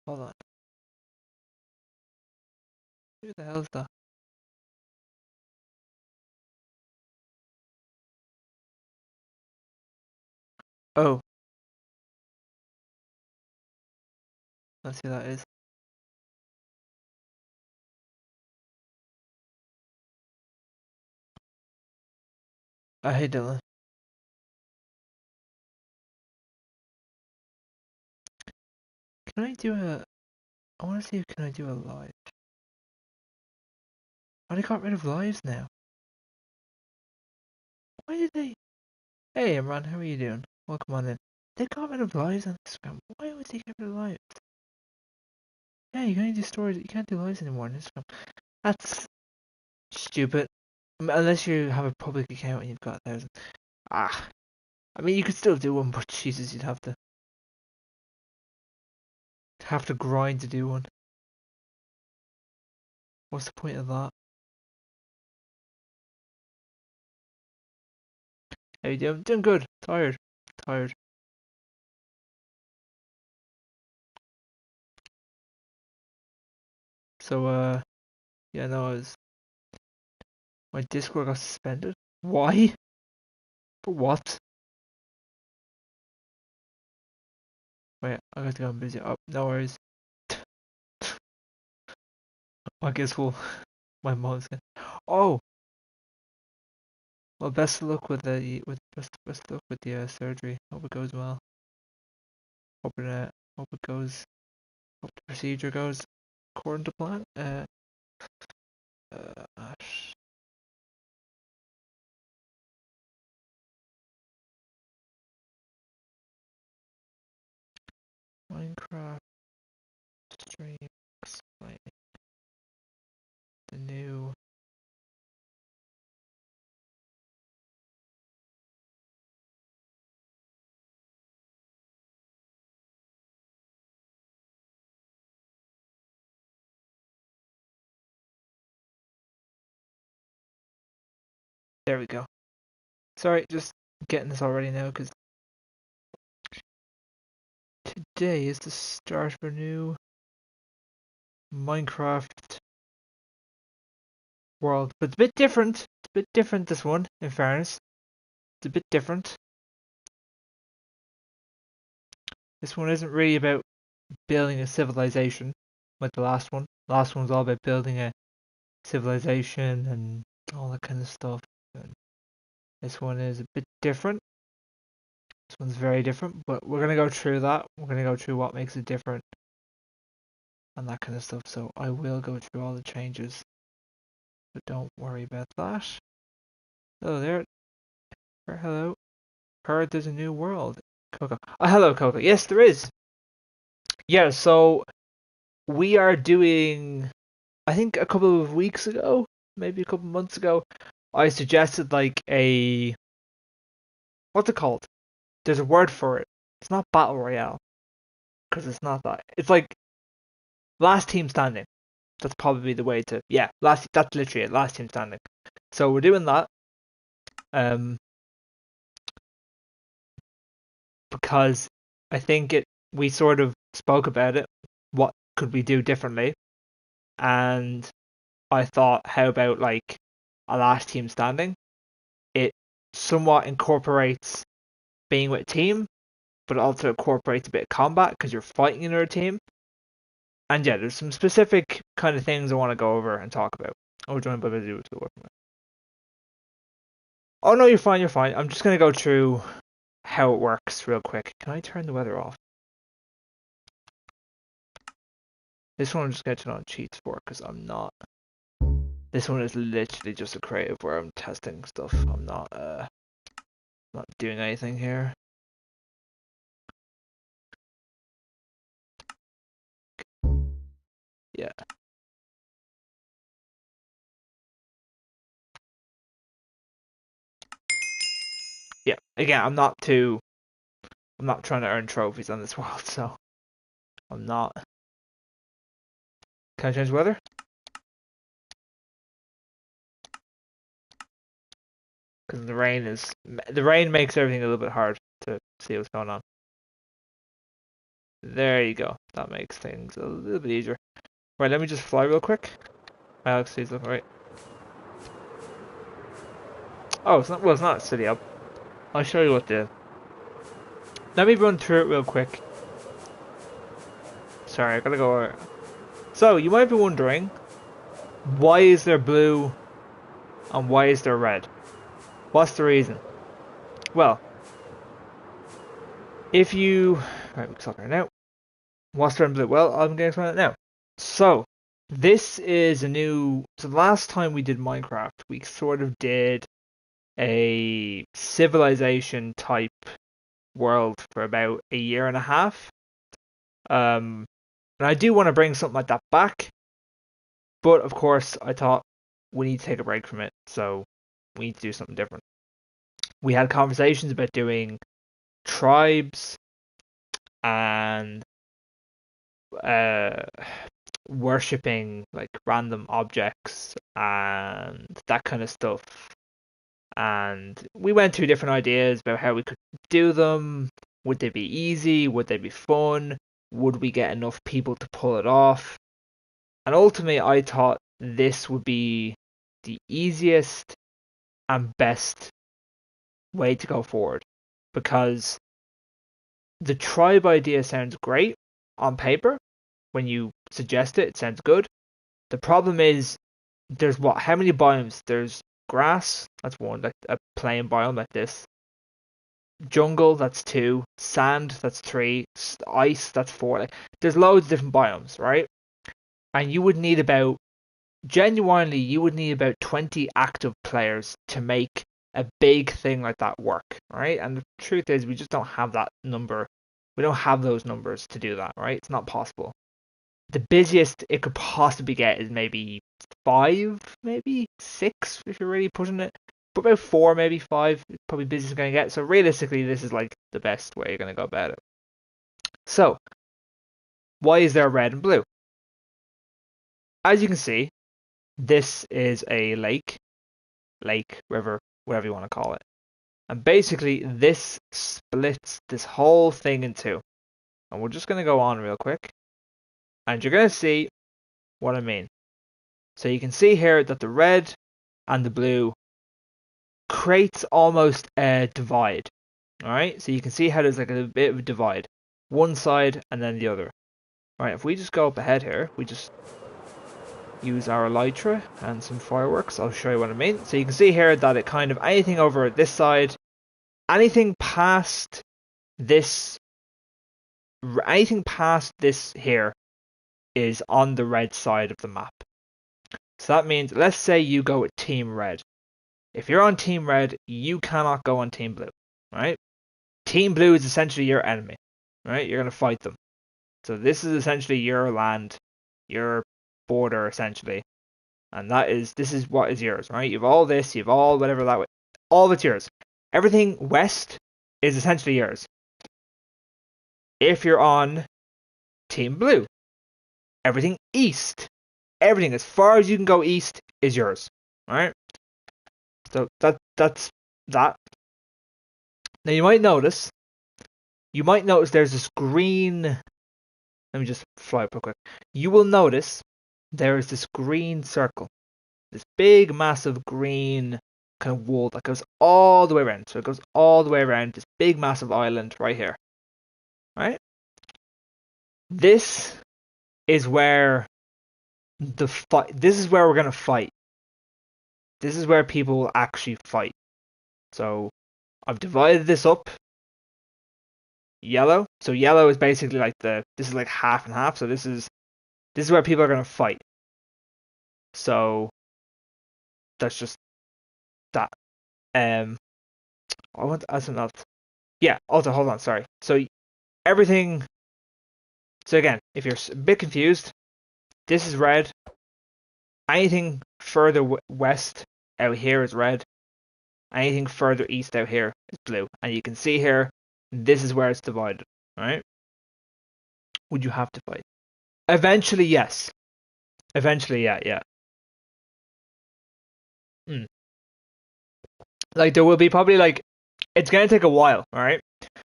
Hold on. Who the hell is that? Oh, let's see who that is. Hey Dylan. Can I do a... I want to see if can I do a live. Oh, they got rid of lives now. Why did they... Hey Imran, how are you doing? Welcome on in. They got rid of lives on Instagram. Why would they get rid of lives? Yeah, you can only do stories. You can't do lives anymore on Instagram. That's stupid. Unless you have a public account and you've got 1,000. Ah, I mean you could still do one, but Jesus, you'd have to grind to do one. What's the point of that? How you doing? Doing good. Tired. Tired. So yeah, no, my Discord got suspended. Why? For what? Wait, I got to go. I'm busy. Oh, no worries. I guess my mom's gonna. Oh, well, best of luck with the best of luck with the surgery. Hope it goes well. Hope it goes. Hope the procedure goes according to plan. Ash, Minecraft stream explain the new. There we go. Sorry, just getting this already now because today is the start of a new Minecraft world, but it's a bit different. It's a bit different this one, in fairness. It's a bit different. This one isn't really about building a civilization like the last one. The last one was all about building a civilization and all that kind of stuff. And this one is a bit different. This one's very different, but we're gonna go through that. We're gonna go through what makes it different and that kind of stuff. So I will go through all the changes, but don't worry about that. Hello there. Hello. Heard there's a new world. Coco. Oh, hello, Coco. Yes, there is. Yeah, so we are doing, I think a couple of weeks ago, maybe a couple of months ago, I suggested like a, what's it called? There's a word for it. It's not battle royale because it's not that. It's like last team standing. That's probably the way to, yeah, last. That's literally it. Last team standing. So we're doing that. Um, because I think we sort of spoke about it. What could we do differently? And I thought, how about like a last team standing? It somewhat incorporates being with a team, but it also incorporates a bit of combat because you're fighting another team. And yeah, there's some specific kind of things I want to go over and talk about. Oh, joined by Busy to work. Oh no, you're fine. You're fine. I'm just gonna go through how it works real quick. Can I turn the weather off? This one I'm just getting on cheats for because I'm not. This one is literally just a creative where I'm testing stuff. I'm not doing anything here. Yeah. Yeah. Again, I'm not trying to earn trophies on this world, so I'm not. Can I change the weather? Because the rain makes everything a little bit hard to see what's going on. There you go. That makes things a little bit easier. Right, let me just fly real quick. Alex, he's looking right. Oh, it's not. Well, it's not city up. I'll show you what the. Let me run through it real quick. Sorry, I gotta go. So you might be wondering, why is there blue, and why is there red? What's the reason? Well, if you right, we can stop right now. What's there in blue? Well, I'm gonna explain it now. So this is a new. So the last time we did Minecraft, we sort of did a civilization type world for about a year and a half. And I do want to bring something like that back, but of course I thought we need to take a break from it, so we need to do something different. We had conversations about doing tribes and uh, worshipping like random objects and that kind of stuff. And we went through different ideas about how we could do them. Would they be easy? Would they be fun? Would we get enough people to pull it off? And ultimately, I thought this would be the easiest and best way to go forward, because the tribe idea sounds great on paper. When you suggest it, it sounds good. The problem is, there's what? How many biomes? There's grass, that's one, like a plain biome like this. Jungle, that's two. Sand, that's three. Ice, that's four. Like, there's loads of different biomes, right? And you would need about, genuinely, you would need about 20 active players to make a big thing like that work, right? And the truth is, we just don't have that number. We don't have those numbers to do that, right? It's not possible. The busiest it could possibly get is maybe 5, maybe 6 if you're really pushing it. But about 4, maybe 5, probably busiest going to get. So realistically, this is like the best way you're going to go about it. So, why is there red and blue? As you can see, this is a lake, river, whatever you want to call it. And basically, this splits this whole thing in two. And we're just going to go on real quick. And you're going to see what I mean. So you can see here that the red and the blue creates almost a divide. Alright, so you can see how there's like a bit of a divide. One side and then the other. Alright, if we just go up ahead here, we just use our elytra and some fireworks. I'll show you what I mean. So you can see here that it kind of, anything over this side, anything past this here is on the red side of the map. So that means, let's say you go with Team Red. If you're on Team Red, you cannot go on Team Blue, right? Team Blue is essentially your enemy, right? You're going to fight them. So this is essentially your land, your border, essentially. And this is what is yours, right? You've all this, you've all whatever that way. All of it's yours. Everything west is essentially yours. If you're on Team Blue, everything east, everything as far as you can go east is yours, right? So that's that. Now you might notice there's this green. Let me just fly up real quick. You will notice there is this green circle, this big, massive green kind of wall that goes all the way around. So it goes all the way around this big, massive island right here. Right? This is where This is where we're gonna fight. This is where people will actually fight. So I've divided this up. Yellow. So yellow is basically like this is like half and half. So this is where people are gonna fight. So that's just that. I want to add something else. Yeah. Also, hold on. Sorry. So everything. So again, if you're a bit confused, this is red. Anything further west out here is red. Anything further east out here is blue. And you can see here, this is where it's divided. Right? Would you have to fight? Eventually, yes. Eventually, yeah. Like there will be probably like it's gonna take a while. All right.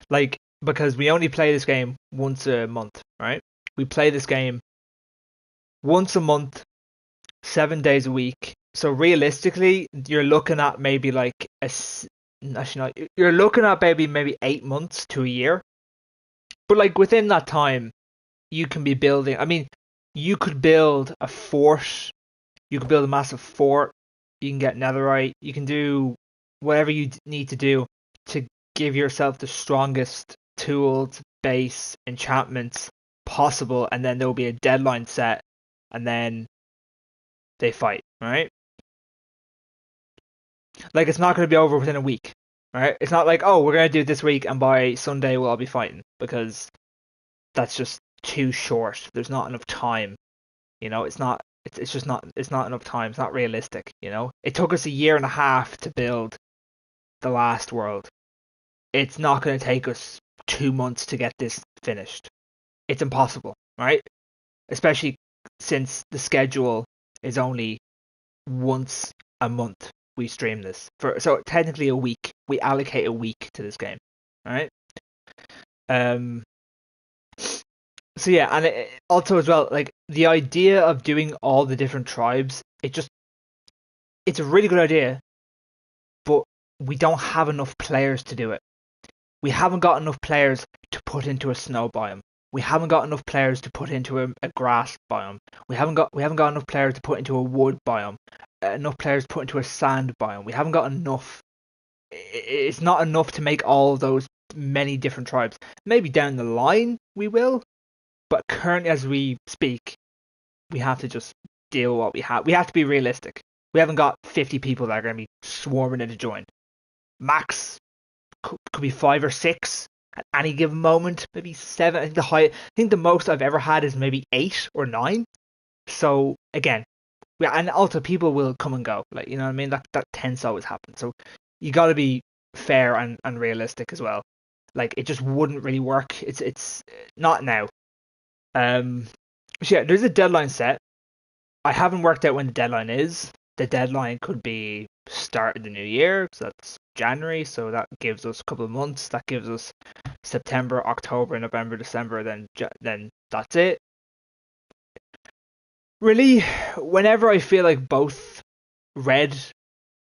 Like because we only play this game once a month, right? We play this game once a month, 7 days a week. So realistically, you're looking at maybe like actually, no, you're looking at maybe 8 months to a year. But like within that time, you can be building. I mean, you could build a fort. You could build a massive fort. You can get netherite. You can do whatever you need to do to give yourself the strongest tools, base, enchantments possible, and then there will be a deadline set, and then they fight, right? Like it's not going to be over within a week, right? It's not like, oh, we're going to do it this week and by Sunday we'll all be fighting, because that's just too short. There's not enough time. It's not. It's just not. It's not enough time. It's not realistic. It took us a year and a half to build the last world. It's not going to take us 2 months to get this finished. It's impossible, right? Especially since the schedule is only once a month we stream this. So technically a week. We allocate a week to this game, right? So yeah, and also as well, like the idea of doing all the different tribes, it's a really good idea, but we don't have enough players to do it. We haven't got enough players to put into a snow biome. We haven't got enough players to put into a grass biome. We haven't got enough players to put into a wood biome. Enough players to put into a sand biome. We haven't got enough. It's not enough to make all of those many different tribes. Maybe down the line we will, but currently as we speak, we have to just deal with what we have. We have to be realistic. We haven't got 50 people that are going to be swarming in to join. Max could be 5 or 6 at any given moment. Maybe 7. I think the most I've ever had is maybe 8 or 9. So again, and also people will come and go. Like, you know what I mean? That tends to always happen. So you got to be fair and realistic as well. Like it just wouldn't really work. It's not now. So yeah, there's a deadline set. I haven't worked out when the deadline is. The deadline could be start of the new year, so that's January, so that gives us a couple of months. That gives us September, October, November, December, then that's it. Really, whenever I feel like both red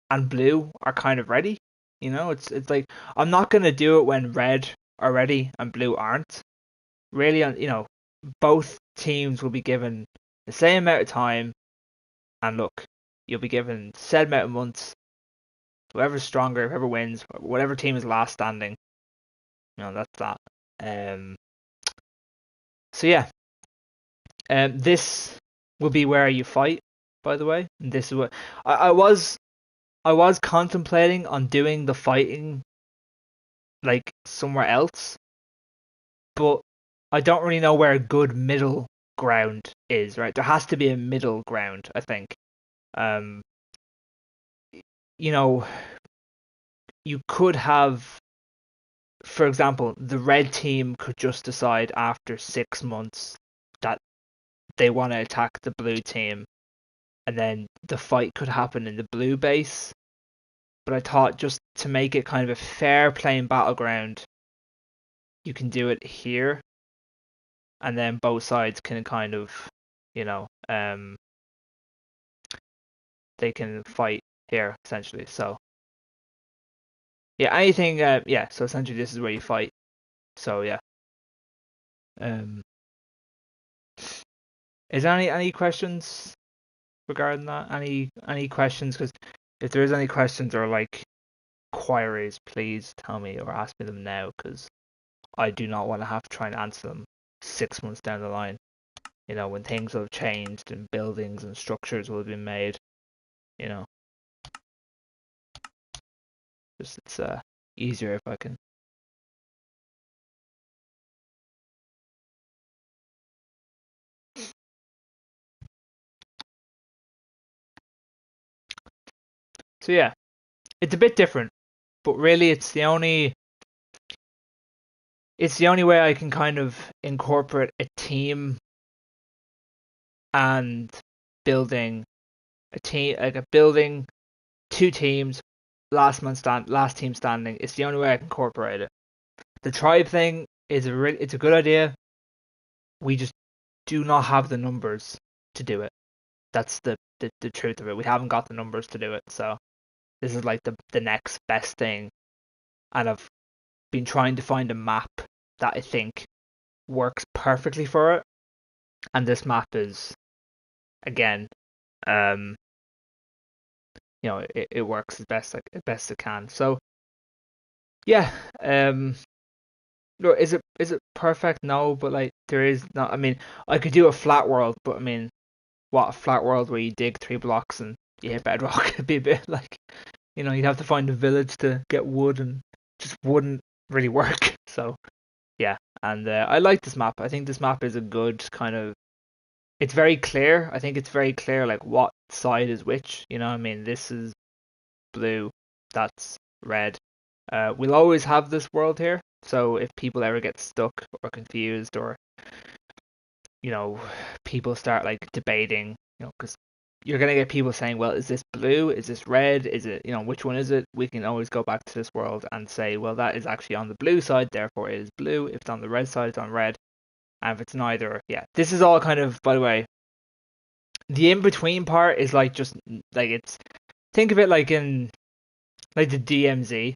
and blue are kind of ready, it's like I'm not gonna do it when red are ready and blue aren't. Really, both teams will be given the same amount of time, and look, you'll be given set amount of months. Whoever's stronger, whoever wins, whatever team is last standing, that's that. Um, so yeah, this will be where you fight. By the way, and this is what I was contemplating on doing the fighting like somewhere else, but I don't really know where a good middle ground is. Right, there has to be a middle ground, I think. Um, you could have, for example, the red team could just decide after 6 months that they want to attack the blue team, and then the fight could happen in the blue base. But I thought just to make it kind of a fair playing battleground, you can do it here, and then both sides can kind of, you know, um, they can fight here essentially. So yeah, anything, yeah. So essentially, this is where you fight. So yeah. Um, is there any questions regarding that? Any questions? Because if there is any questions or like queries, please tell me or ask me them now, because I do not want to have to try and answer them 6 months down the line. When things have changed and buildings and structures will have been made. You know, just it's easier if I can. So yeah, it's a bit different, but really it's the only way I can kind of incorporate a team and building a team, like a building, 2 teams, last team standing. It's the only way I can incorporate it. The tribe thing is it's a good idea. We just do not have the numbers to do it. That's the truth of it. We haven't got the numbers to do it. So this is like the next best thing. And I've been trying to find a map that I think works perfectly for it. And this map is, again, it works as best it can. So yeah, look, is it perfect? No, but like there is not. I mean, I could do a flat world, but I mean, what a flat world where you dig 3 blocks and you hit bedrock? It'd be a bit like, you'd have to find a village to get wood, and just wouldn't really work. So yeah, and I like this map. I think this map is a good kind of. It's very clear. I think it's very clear, like what side is which. You know, what I mean, this is blue, that's red. We'll always have this world here. So if people ever get stuck or confused, or people start like debating, because you're gonna get people saying, well, is this blue? Is this red? Is it, which one is it? We can always go back to this world and say, well, that is actually on the blue side, therefore it is blue. If it's on the red side, it's on red. And if it's neither, yeah. This is all kind of, by the way, the in between part is like just like think of it like in like the DMZ,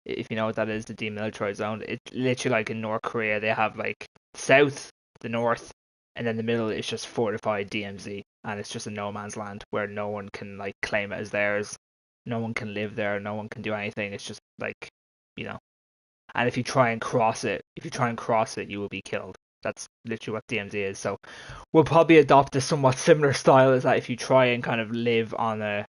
if you know what that is, the demilitarized zone. It's literally like in North Korea, they have like south, the north, and then the middle is just fortified DMZ, and it's just a no man's land where no one can like claim it as theirs, no one can live there, no one can do anything. It's just like, and if you try and cross it, you will be killed. That's literally what DMZ is. So we'll probably adopt a somewhat similar style, as that if you try and kind of live on a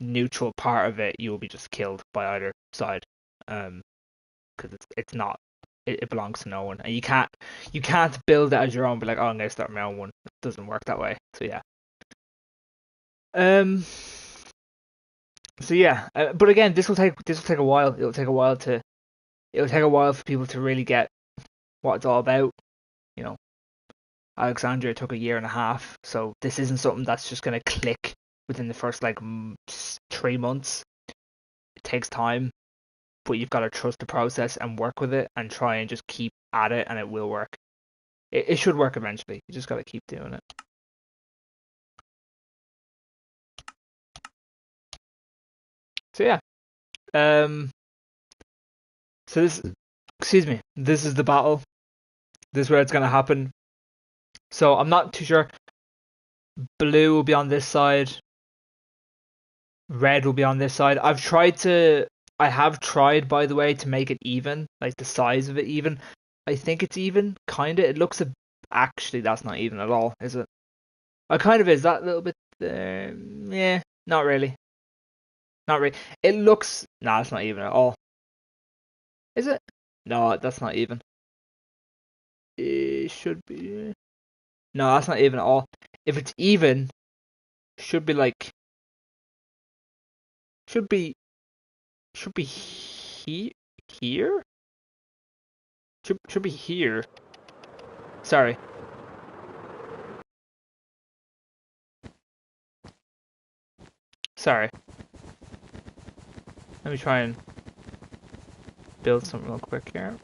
neutral part of it, you will be just killed by either side. Because it's not, it belongs to no one, and you can't build it as your own. Be like, oh, I'm gonna start my own one. It doesn't work that way. So yeah. Um. So yeah, but again, this will take a while. It'll take a while for people to really get what it's all about. Alexandria took a year and a half, so this isn't something that's just gonna click within the first like 3 months. It takes time, but you've got to trust the process and work with it and try and just keep at it, and it will work. It should work eventually. You just got to keep doing it. So yeah. So this is the battle. This is where it's gonna happen. So I'm not too sure. Blue will be on this side. Red will be on this side. I have tried, by the way, to make it even, like the size of it even. I think it's even, kinda. It looks actually, that's not even at all, is it? It kind of is. That little bit there. Yeah, not really. Not really. It looks. Nah, it's not even at all. Is it? No, that's not even. It should be. No, that's not even at all. If it's even, should be like. Should be. Should be here. Should be here. Sorry. Sorry. Let me try and build something real quick here.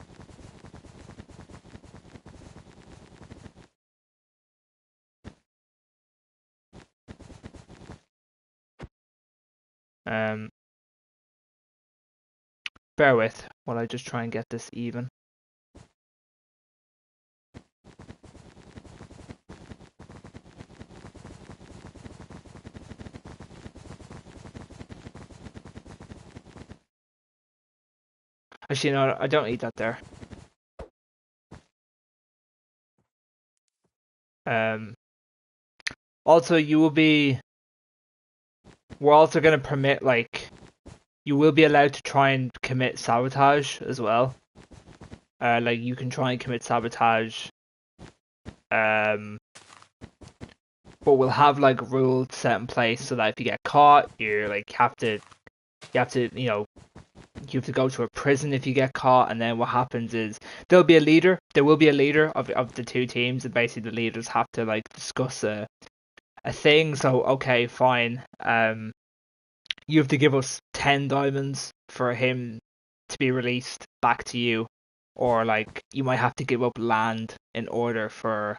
Bear with while I just try and get this even. Actually, no, I don't need that there. Also, we're also going to permit, like, you will be allowed to try and commit sabotage as well. Like, you can try and commit sabotage. But we'll have, like, rules set in place so that if you get caught, you have to go to a prison if you get caught, and then what happens is there will be a leader of the two teams, and basically the leaders have to like discuss a thing. So okay, fine, you have to give us 10 diamonds for him to be released back to you, or like you might have to give up land in order for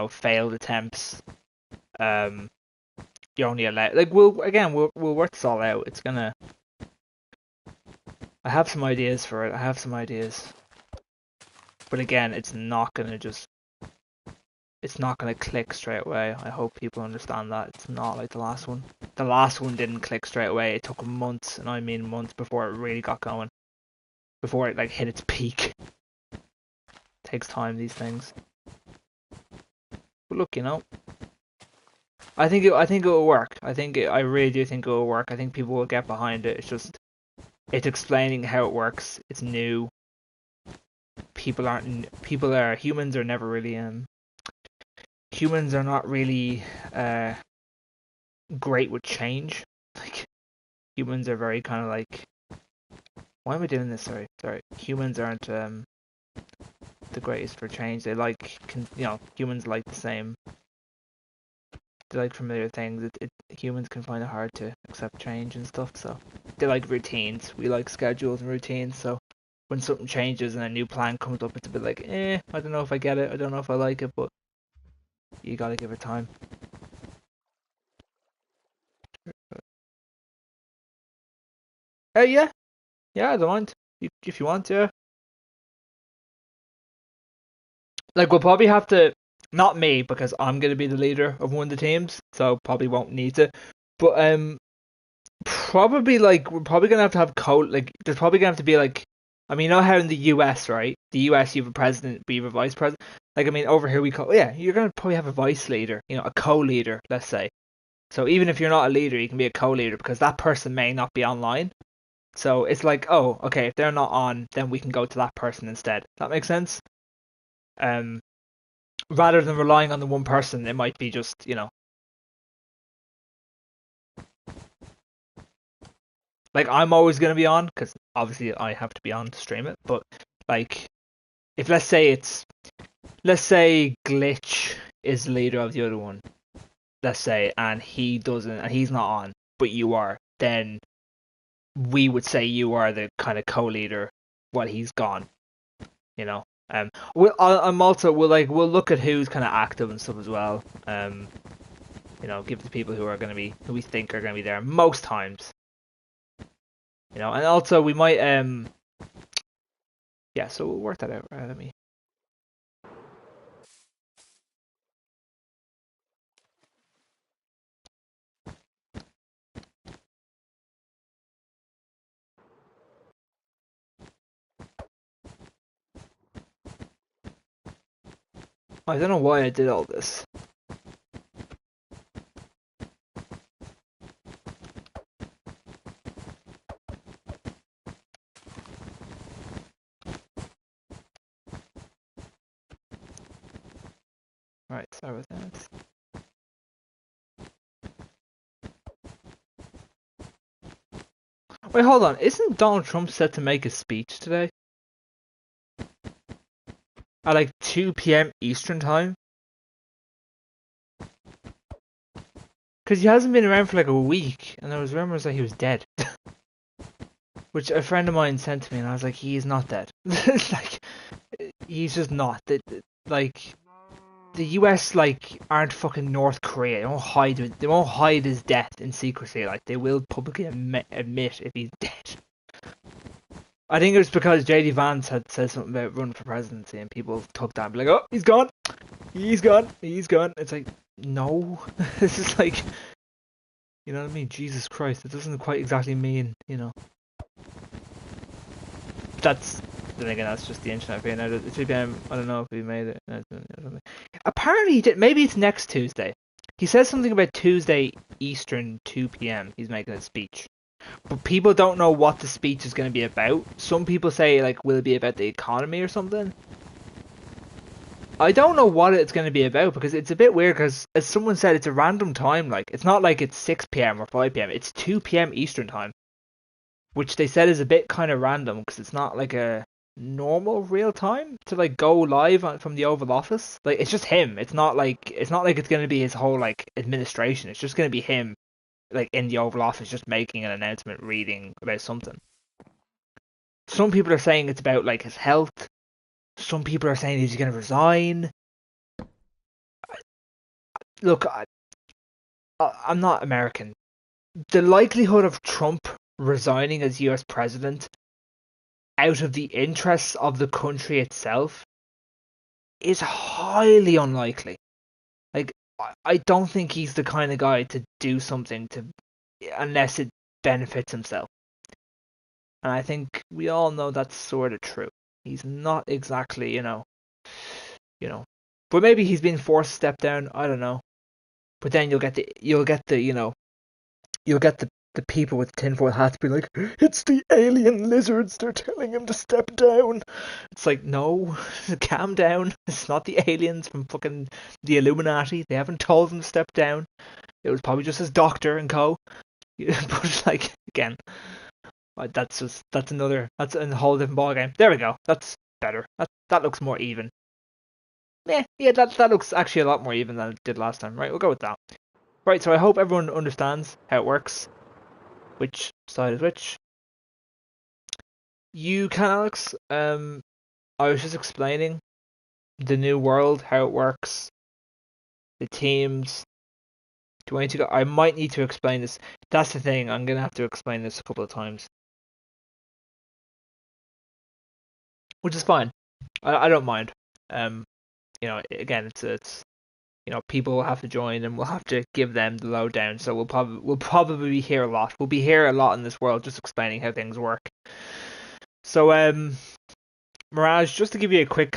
failed attempts. Um, you're only allowed like we'll work this all out. It's gonna. I have some ideas for it. I have some ideas, but again, it's not gonna click straight away. I hope people understand that. It's not like the last one. The last one didn't click straight away. It took months, and I mean months, before it really got going. Before it like hit its peak. It takes time, these things. But look, I think it will work. I really do think it will work. I think people will get behind it. It's explaining how it works. It's new. Humans are never really humans are not really great with change. Like humans are very kind of like, why am I doing this? Sorry. Humans aren't the greatest for change. They like humans like the same. They like familiar things. Humans can find it hard to accept change and stuff. So they like routines. We like schedules and routines. So when something changes and a new plan comes up, it's a bit like, I don't know if I get it. I don't know if I like it, but you gotta give it time. Yeah, I don't mind. If you want to. Like, we'll probably have to, not me, because I'm gonna be the leader of one of the teams, so probably won't need to. But probably like we're probably gonna have to have code. Like, there's probably gonna have to be like, I mean, you know how in the US, right? The US, you have a president, but you have a vice president. Like, I mean, over here we call, yeah, you're gonna probably have a vice leader, a co-leader, let's say. So even if you're not a leader, you can be a co-leader because that person may not be online. So it's like, oh, okay, if they're not on, then we can go to that person instead. Does that make sense? Um, Rather than relying on the one person, it might be just, like I'm always going to be on because obviously I have to be on to stream it. But like, if let's say Glitch is the leader of the other one, let's say, and he doesn't, and he's not on, but you are, then we would say you are the kind of co-leader while he's gone. You know. I'm also we'll look at who's kind of active and stuff as well. Give the people who we think are gonna be there most times. And also we might yeah, so we'll work that out. Right, let me. I don't know why I did all this. Right, start with that. Wait, hold on. Isn't Donald Trump set to make a speech today? At like 2 p.m. Eastern time? Because he hasn't been around for like a week, and there was rumors that he was dead. Which a friend of mine sent to me, and I was like, he is not dead. Like, he's just not. Like, the US aren't fucking North Korea. They won't hide his death in secrecy. Like, they will publicly admit if he's dead. I think it was because JD Vance had said something about running for presidency, and people took that and be like, oh, he's gone. It's like, no. This is like, you know what I mean? Jesus Christ, it doesn't quite exactly mean, That's then again, that's just the internet being out at 3 p.m. I don't know if he made it. Apparently he did. Maybe it's next Tuesday. He says something about Tuesday Eastern 2 p.m. He's making a speech. But people don't know what the speech is going to be about. Some people say, like, will it be about the economy or something? I don't know what it's going to be about because it's a bit weird because, as someone said, it's a random time. Like, it's not like it's 6 p.m. or 5 p.m. It's 2 p.m. Eastern time. Which they said is a bit kind of random because it's not like a normal real time to like go live from the Oval Office. Like, it's just him. It's not like it's going to be his whole like administration. It's just going to be him like in the Oval Office just making an announcement, reading about something. Some people are saying it's about like his health. Some people are saying he's going to resign. Look, I'm not American. The likelihood of Trump resigning as US president out of the interests of the country itself is highly unlikely. Like, I don't think he's the kind of guy to do something to unless it benefits himself. And I think we all know that's sort of true. He's not exactly, but maybe he's been forced to step down. I don't know. But then you'll get the people with tinfoil hats be like, it's the alien lizards, they're telling him to step down. It's like, no, calm down. It's not the aliens from fucking the Illuminati. They haven't told him to step down. It was probably just his doctor and co. But like, again, that's a whole different ballgame. There we go. That's better. That looks more even. Yeah, that looks actually a lot more even than it did last time. Right, we'll go with that. Right, so I hope everyone understands how it works. Which side is which. You can, Alex. I was just explaining the new world, how it works, the teams. Do I need to go? I might need to explain this. That's the thing. I'm gonna have to explain this a couple of times, which is fine. I don't mind. Again, it's people will have to join and we'll have to give them the lowdown. So we'll probably be here a lot. We'll be here a lot in this world, just explaining how things work. So Mirage, just to give you a quick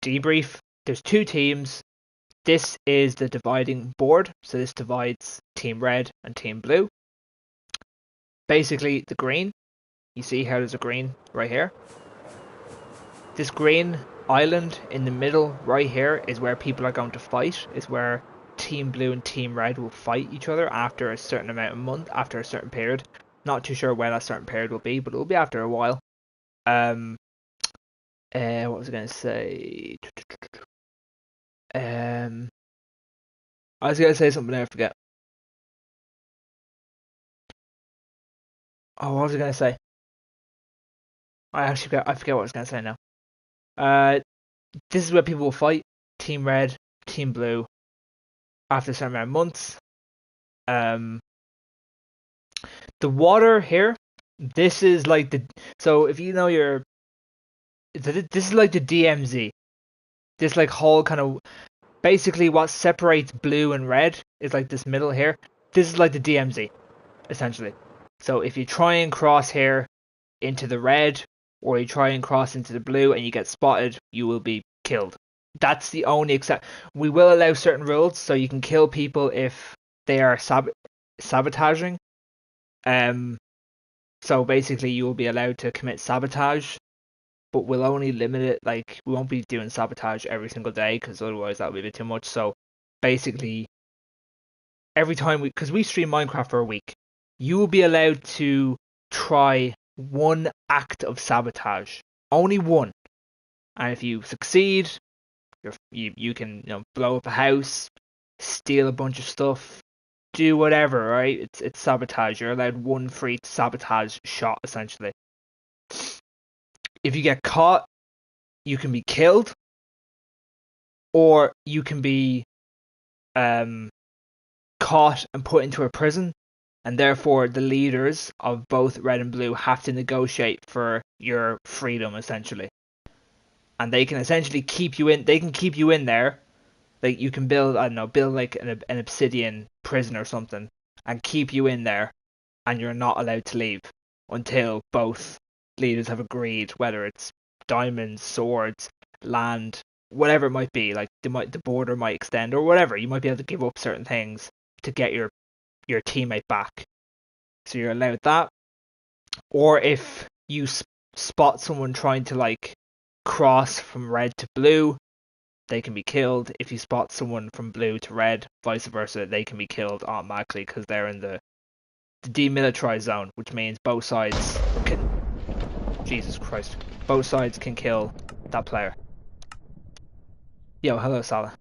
debrief. There's two teams. This is the dividing board. So this divides Team Red and Team Blue. Basically, the green. You see how there's a green right here. This green island in the middle right here is where people are going to fight. Is where Team Blue and Team Red will fight each other after a certain amount of month, after a certain period. Not too sure when that certain period will be, but it will be after a while. What was I going to say? I was going to say something there, I forget. Oh, what was I going to say? I forget what I was going to say now. This is where people will fight. Team Red, Team Blue. After a certain amount of months. The water here. This is like so if you know this is like the DMZ. This like whole kind of basically what separates blue and red is like this middle here. This is like the DMZ, essentially. So if you try and cross here into the red, or you try and cross into the blue and you get spotted, you will be killed. That's the only except. We will allow certain rules, so you can kill people if they are sabotaging. So basically you will be allowed to commit sabotage, but we'll only limit it, like, we won't be doing sabotage every single day, because otherwise that would be a bit too much. So basically, every time because we stream Minecraft for a week, you will be allowed to try one act of sabotage. Only one. And if you succeed, you can blow up a house, steal a bunch of stuff, do whatever, right? It's sabotage. You're allowed one free sabotage shot, essentially. If you get caught, you can be killed, or you can be caught and put into a prison, and therefore the leaders of both Red and Blue have to negotiate for your freedom, essentially. And they can essentially keep you in. They can keep you in there. Like, you can build like an obsidian prison or something, and keep you in there, and you're not allowed to leave until both leaders have agreed, whether it's diamonds, swords, land, whatever it might be. Like, the border might extend or whatever. You might be able to give up certain things to get your teammate back. So you're allowed that. Or if you spot someone trying to like cross from red to blue, they can be killed. If you spot someone from blue to red, vice versa, they can be killed automatically because they're in the demilitarized zone, which means both sides can. Jesus Christ. Both sides can kill that player. Yo, hello, Salah.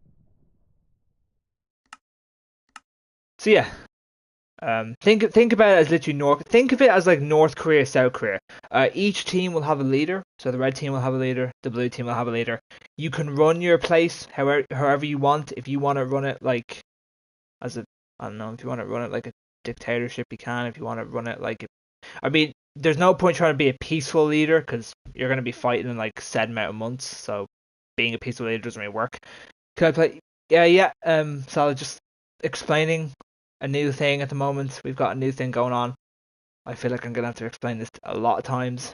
So yeah, Think about it as literally North. Think of it as like North Korea, South Korea. Each team will have a leader. So the red team will have a leader. The blue team will have a leader. You can run your place however you want. If you want to run it like as a, I don't know. If you want to run it like a dictatorship, you can. If you want to run it like, I mean, there's no point trying to be a peaceful leader because you're going to be fighting in like set amount of months. So being a peaceful leader doesn't really work. Can I play? Yeah. So I was just explaining a new thing at the moment. We've got a new thing going on. I feel like I'm gonna have to explain this a lot of times.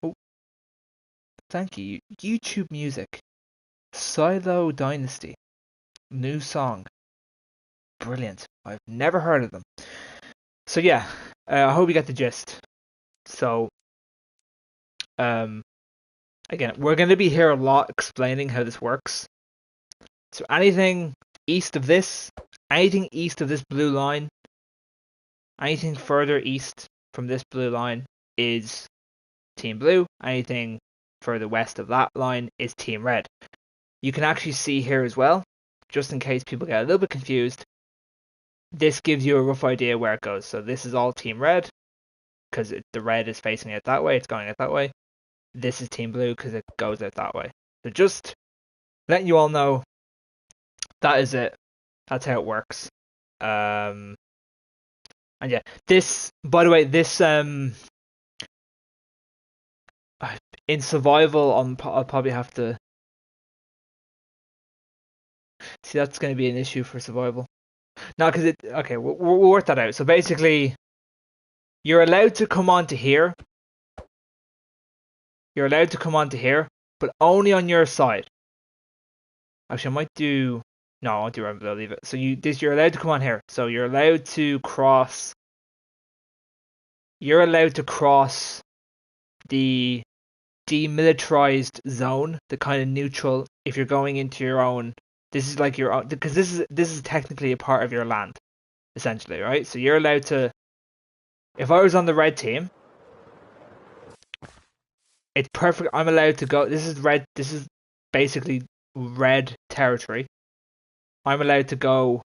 Oh, thank you. YouTube Music. Silo Dynasty. New song. Brilliant. I've never heard of them. So yeah, I hope you get the gist. So, um, again, we're gonna be here a lot explaining how this works. So anything anything east of this blue line, anything further east from this blue line is Team Blue. Anything further west of that line is Team Red. You can actually see here as well, just in case people get a little bit confused, this gives you a rough idea where it goes. So this is all Team Red, because the red is facing it that way, it's going out that way. This is Team Blue, because it goes out that way. So just letting you all know, that is it. That's how it works. And yeah, this, by the way, this in survival, I'll probably have to see. That's going to be an issue for survival. No, because okay, we'll work that out. So basically, you're allowed to come onto here. You're allowed to come onto here, but only on your side. Actually, I might do. No, I won't do I'll leave it. So you're allowed to come on here. So you're allowed to cross. You're allowed to cross the demilitarized zone, the kind of neutral. If you're going into your own, this is like your own, because this is technically a part of your land, essentially, right? So you're allowed to. If I was on the red team, it's perfect. I'm allowed to go. This is red. This is basically red territory. I'm allowed to go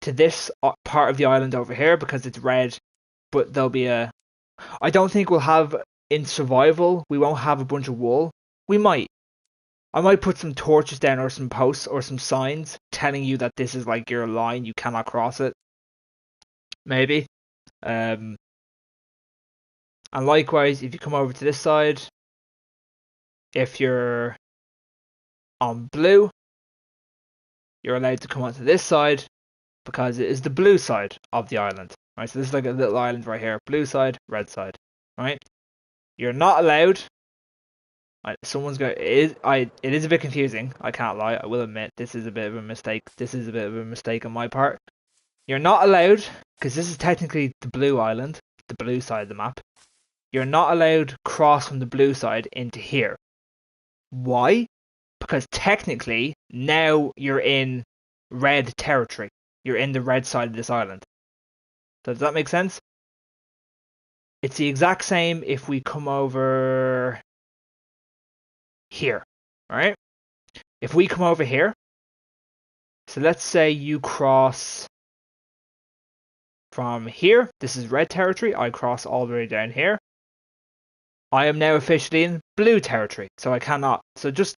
to this part of the island over here because it's red. But there'll be a. I don't think we'll have in survival. We won't have a bunch of wool. We might. I might put some torches down or some posts or some signs telling you that this is like your line. You cannot cross it. Maybe. And likewise, if you come over to this side, if you're on blue, you're allowed to come onto this side because it is the blue side of the island. Right, so this is like a little island right here. Blue side, red side. Right? You're not allowed. Someone's going. It is a bit confusing. I can't lie. I will admit this is a bit of a mistake. This is a bit of a mistake on my part. You're not allowed, because this is technically the blue island, the blue side of the map. You're not allowed cross from the blue side into here. Why? Because technically now you're in red territory. You're in the red side of this island. Does that make sense? It's the exact same if we come over here, right? If we come over here, so let's say you cross from here. This is red territory. I cross all the way down here. I am now officially in blue territory, so I cannot. So just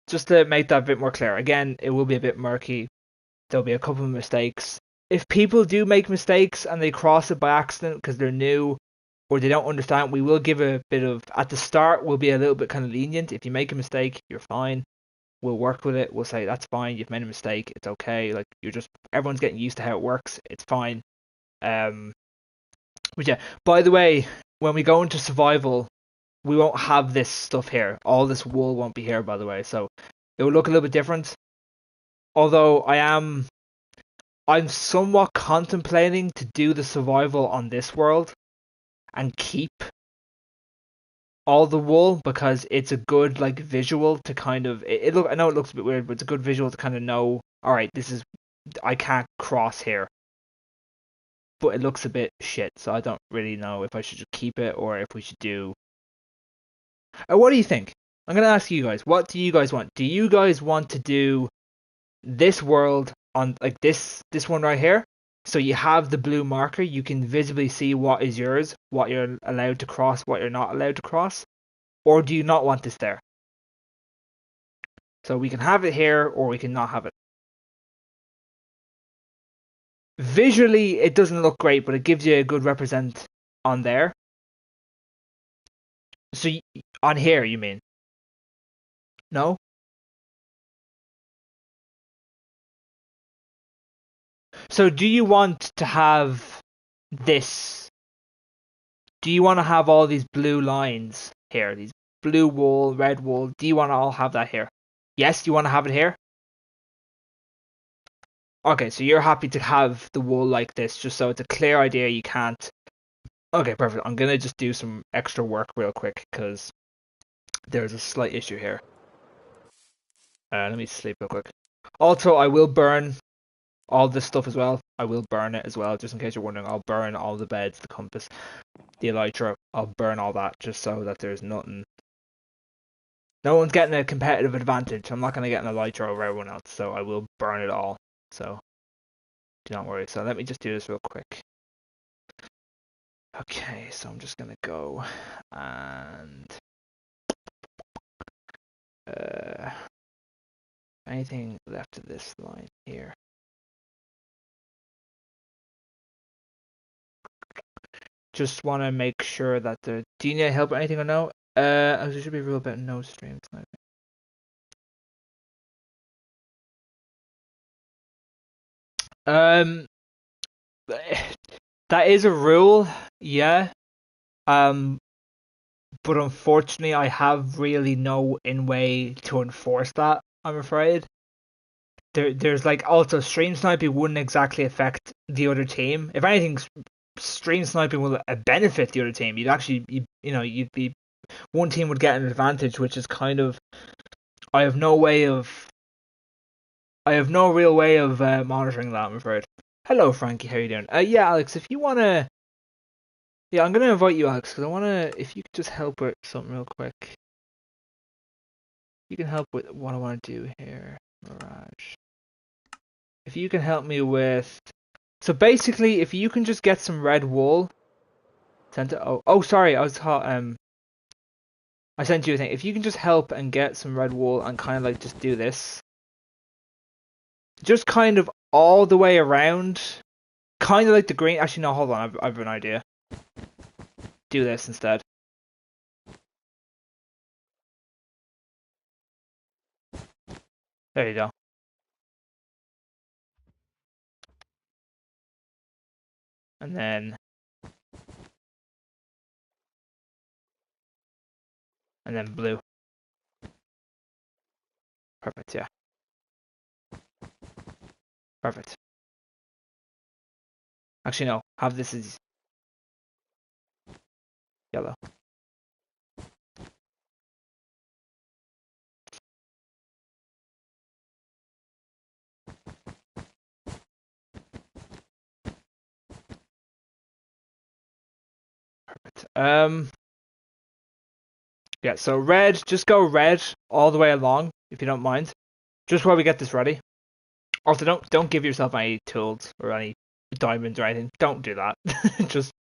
to make that a bit more clear, again, it will be a bit murky. There'll be a couple of mistakes. If people do make mistakes and they cross it by accident because they're new or they don't understand, we will give a bit of, at the start, we'll be a little bit kind of lenient. If you make a mistake, you're fine. We'll work with it. We'll say, that's fine. You've made a mistake. It's okay. Like, everyone's getting used to how it works. It's fine. But yeah, by the way, when we go into survival, we won't have this stuff here. All this wool won't be here, by the way. So it will look a little bit different. Although I'm somewhat contemplating to do the survival on this world and keep all the wool because it's a good like visual to kind of I know it looks a bit weird, but it's a good visual to kind of know, all right, I can't cross here. But it looks a bit shit, so I don't really know if I should just keep it or if we should do. What do you think? I'm gonna ask you guys. What do you guys want? Do you guys want to do this world on like this one right here. So you have the blue marker. You can visibly see what is yours, what you're allowed to cross, what you're not allowed to cross. Or do you not want this there? So we can have it here, or we can not have it. Visually, it doesn't look great, but it gives you a good represent on there. So on here, you mean? No? So do you want to have this? Do you want to have all these blue lines here? These blue wool, red wool. Do you want to all have that here? Yes, you want to have it here? Okay, so you're happy to have the wool like this, just so it's a clear idea you can't. Okay, perfect. I'm gonna just do some extra work real quick because there's a slight issue here. Let me sleep real quick. Also, I will burn all this stuff as well. I will burn it as well, just in case you're wondering. I'll burn all the beds, the compass, the elytra. I'll burn all that just so that there's nothing. No one's getting a competitive advantage. I'm not going to get an elytra over everyone else, so I will burn it all. So do not worry. So let me just do this real quick. Okay, so I'm just going to go and anything left of this line here. Just want to make sure that the. Do you need help or anything or no? There should be a rule about no stream sniping. Um, that is a rule, yeah. Um, but unfortunately, I have really no in way to enforce that. I'm afraid. There's like also stream sniping wouldn't exactly affect the other team. If anything, stream sniping will benefit the other team. You'd actually, you'd be one team would get an advantage, which is kind of I have no way of I have no real way of monitoring that. I'm afraid. Hello, Frankie. How you doing? Yeah, Alex. If you wanna, yeah, I'm gonna invite you, Alex, because I wanna. If you could just help with something real quick. You can help with what I want to do here, Mirage. If you can help me with, so basically, if you can just get some red wool, sent it. Oh, sorry, I sent you a thing. If you can just help and get some red wool and kind of like just do this, just kind of all the way around, kind of like the green. Actually, no, hold on, I've an idea. Do this instead. There you go. And then blue. Perfect. Yeah. Perfect. Actually, no. Have this as yellow. Perfect. Yeah. So red. Just go red all the way along, if you don't mind. Just while we get this ready. Also, don't give yourself any tools or any diamonds or anything. Don't do that. Just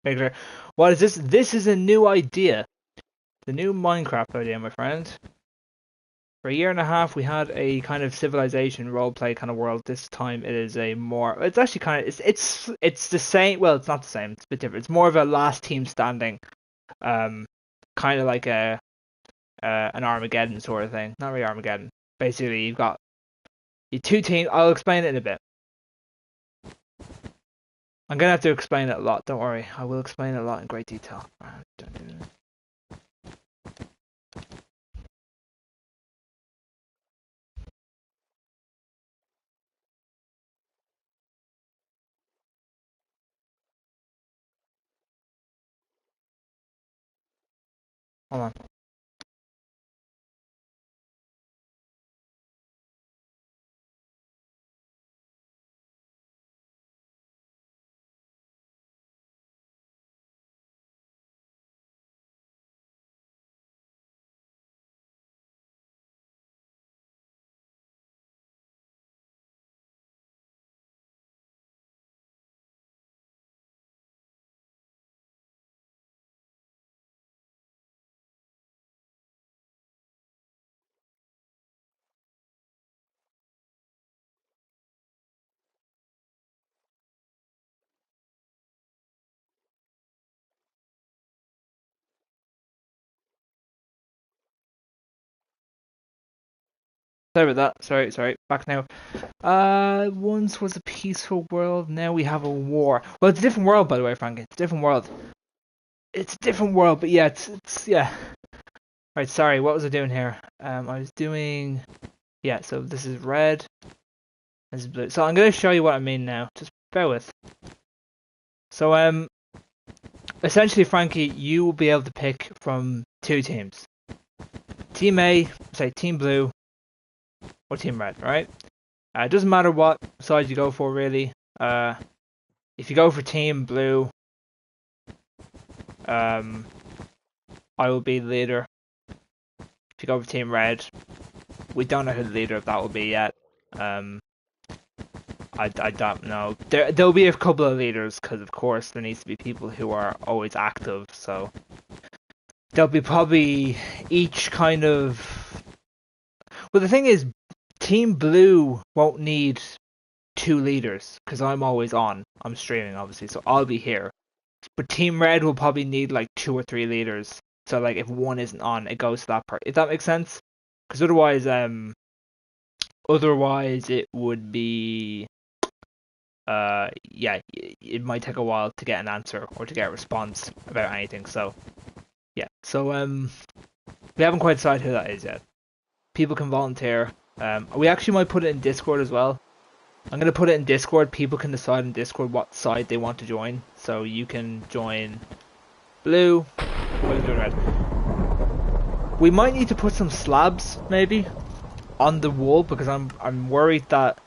make sure. What is this? This is a new idea. The new Minecraft idea, my friend. For a year and a half, we had a kind of civilization roleplay kind of world. This time, it is a more. It's actually kind of. It's the same. Well, it's not the same. It's a bit different. It's more of a last team standing. Kind of like an Armageddon sort of thing. Not really Armageddon. Basically, you've got your two teams. I'll explain it in a bit. I'm gonna have to explain it a lot. Don't worry. I will explain it a lot in great detail. Hold on. Sorry about that. Sorry. Back now. Once was a peaceful world. Now we have a war. Well, it's a different world, by the way, Frank. It's a different world. It's a different world, but yeah, it's yeah. Right. Sorry. What was I doing here? I was doing. Yeah. So this is red. This is blue. So I'm gonna show you what I mean now. Just bear with. So essentially, Frankie, you will be able to pick from two teams. Team A, say Team Blue, or Team Red, right? It doesn't matter what side you go for, really. If you go for Team Blue, I will be the leader. If you go for Team Red, we don't know who the leader of that will be yet. I don't know. There'll be a couple of leaders, because of course there needs to be people who are always active, so there'll be probably each kind of... Well, the thing is, Team Blue won't need two leaders, because I'm always on. I'm streaming, obviously, so I'll be here. But Team Red will probably need like 2 or 3 leaders. So like if one isn't on, it goes to that part. If that makes sense? Because otherwise it would be yeah, it might take a while to get an answer or to get a response about anything. So yeah. So we haven't quite decided who that is yet. People can volunteer. We actually might put it in Discord as well. I'm going to put it in Discord. People can decide in Discord what side they want to join. So you can join blue, or join red. We might need to put some slabs, maybe, on the wall, because I'm worried that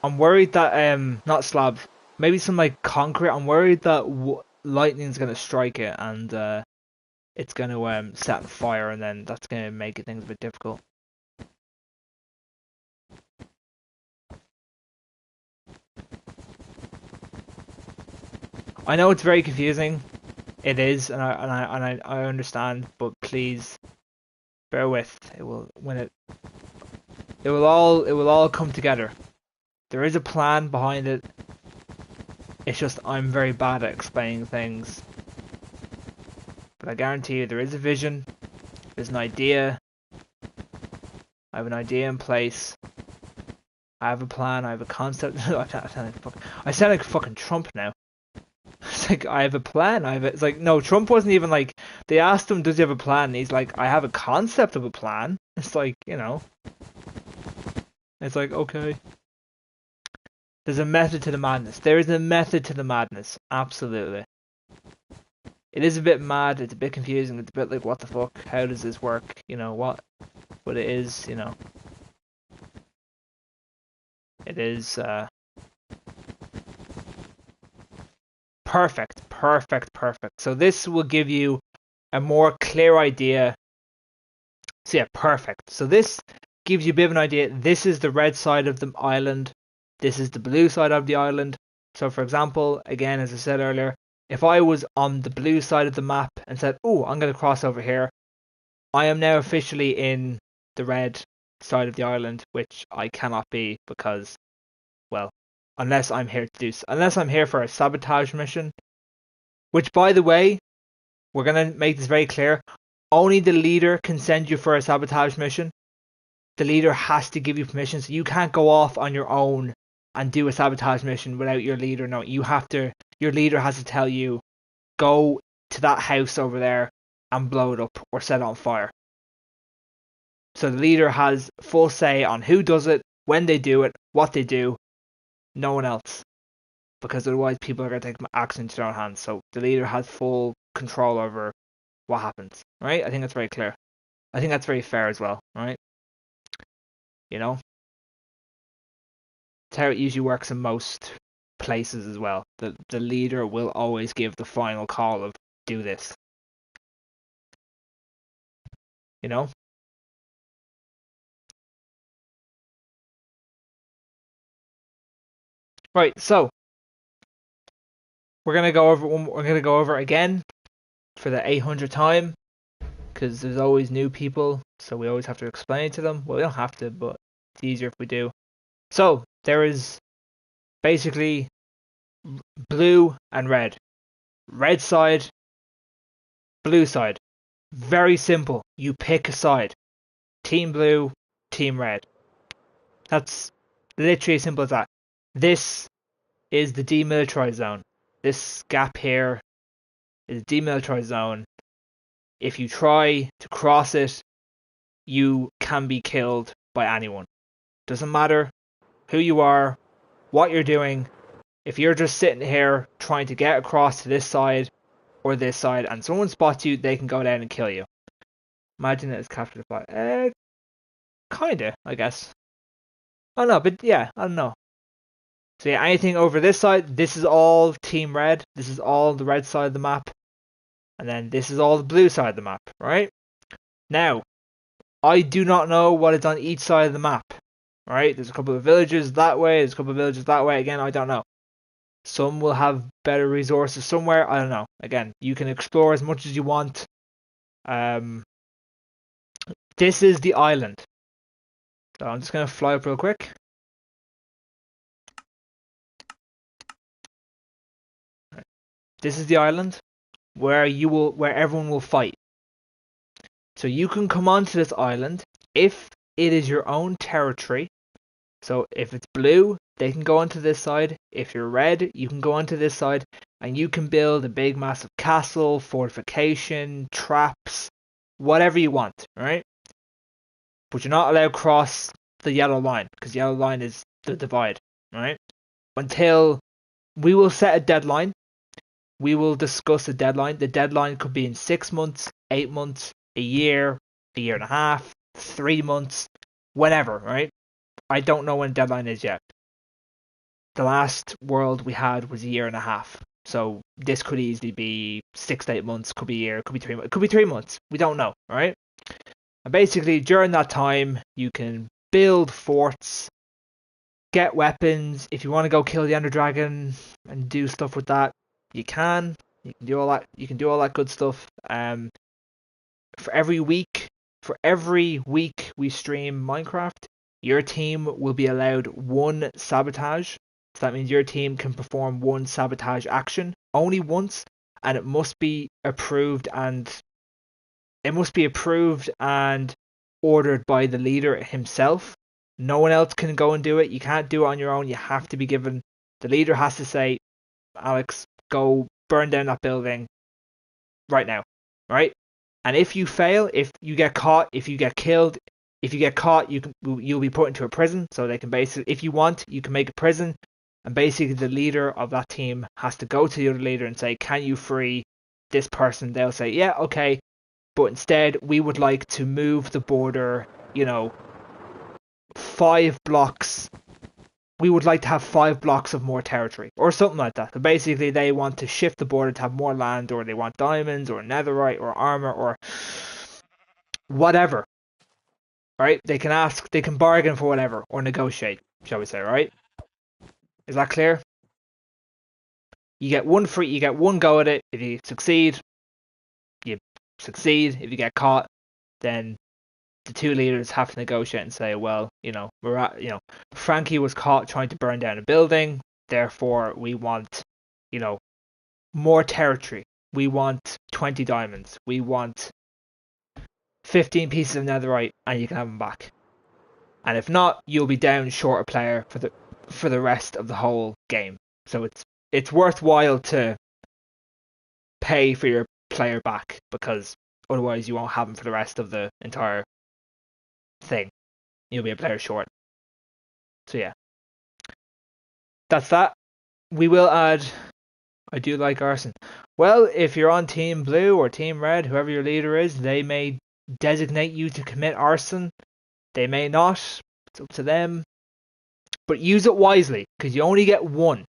not slabs, maybe some like concrete. I'm worried that lightning's going to strike it and it's going to set on fire, and then that's going to make things a bit difficult. I know it's very confusing. It is, and I understand, but please bear with. It will all come together. There is a plan behind it. It's just I'm very bad at explaining things. But I guarantee you there is a vision. There's an idea. I have an idea in place. I have a plan. I have a concept. I sound like fucking Trump now. It's like, I have a plan. It's like, no, Trump wasn't even like, they asked him, does he have a plan? And he's like, I have a concept of a plan. It's like, you know. It's like, okay. There's a method to the madness. There is a method to the madness. Absolutely. It is a bit mad. It's a bit confusing. It's a bit like, what the fuck? How does this work? You know, what? But it is, you know. It is, perfect. So this will give you a more clear idea. So yeah, perfect. So this gives you a bit of an idea. This is the red side of the island. This is the blue side of the island. So for example, again, as I said earlier, if I was on the blue side of the map and said, oh, I'm going to cross over here, I am now officially in the red side of the island, which I cannot be because, well, unless I'm here for a sabotage mission, which, by the way, we're going to make this very clear. Only the leader can send you for a sabotage mission. The leader has to give you permission, so you can't go off on your own and do a sabotage mission without your leader knowing. Your leader has to tell you, go to that house over there and blow it up or set it on fire. So the leader has full say on who does it, when they do it, what they do. No one else. Because otherwise people are going to take action into their own hands. So the leader has full control over what happens. Right? I think that's very clear. I think that's very fair as well. Right? You know? It's how it usually works in most places as well. The leader will always give the final call of do this. You know? Right, so we're gonna go over again for the 800th time, because there's always new people, so we always have to explain to them. Well, we don't have to, but it's easier if we do. So there is basically blue and red. Red side, blue side. Very simple. You pick a side. Team blue Team Red. That's literally as simple as that. This is the demilitarized zone. This gap here is the demilitarized zone. If you try to cross it, you can be killed by anyone. Doesn't matter who you are, what you're doing. If you're just sitting here trying to get across to this side or this side and someone spots you, they can go down and kill you. Imagine it as capture the flag. Kinda, I guess. I don't know, but yeah, I don't know. So yeah, anything over this side, this is all Team Red. This is all the red side of the map. And then this is all the blue side of the map, right? Now, I do not know what is on each side of the map. Right? There's a couple of villages that way, there's a couple of villages that way. Again, I don't know. Some will have better resources somewhere. I don't know. Again, you can explore as much as you want. This is the island. So I'm just going to fly up real quick. This is the island where everyone will fight. So you can come onto this island if it is your own territory. So if it's blue, they can go onto this side. If you're red, you can go onto this side, and you can build a big massive castle, fortification, traps, whatever you want, right? But you're not allowed to cross the yellow line, because the yellow line is the divide, right? Until we will set a deadline. We will discuss a deadline. The deadline could be in 6 months, 8 months, a year and a half, 3 months, whatever, right? I don't know when the deadline is yet. The last world we had was a year and a half. So this could easily be 6 to 8 months, could be a year, could be 3 months, could be 3 months. We don't know, right? And basically during that time you can build forts, get weapons. If you want to go kill the Ender Dragon and do stuff with that, you can. You can do all that. You can do all that good stuff. For every week we stream Minecraft, your team will be allowed one sabotage. So that means your team can perform one sabotage action only once, and it must be approved and ordered by the leader himself. No one else can go and do it. You can't do it on your own. You have to be given. The leader has to say, Alex, go burn down that building right now, right? And if you fail, if you get caught, if you get killed, if you get caught, you'll be put into a prison. So they can basically, if you want, you can make a prison, and basically the leader of that team has to go to the other leader and say, "Can you free this person?" They'll say, "Yeah, okay, but instead we would like to move the border, 5 blocks. We would like to have 5 blocks of more territory," or something like that. So basically, they want to shift the border to have more land, or they want diamonds, or netherite, or armor, or whatever. Right? They can bargain for whatever, or negotiate, shall we say? Right? Is that clear? You get one go at it. If you succeed, you succeed. If you get caught, then the two leaders have to negotiate and say, well, Frankie was caught trying to burn down a building, therefore we want, more territory. We want 20 diamonds. We want 15 pieces of netherite, and you can have them back. And if not, you'll be down short a player for the rest of the whole game. So it's worthwhile to pay for your player back, because otherwise you won't have them for the rest of the entire thing. You'll be a player short. So yeah, that's that. We will add. I do like arson. Well, if you're on Team Blue or Team Red, whoever your leader is, they may designate you to commit arson. They may not. It's up to them. But use it wisely, because you only get one.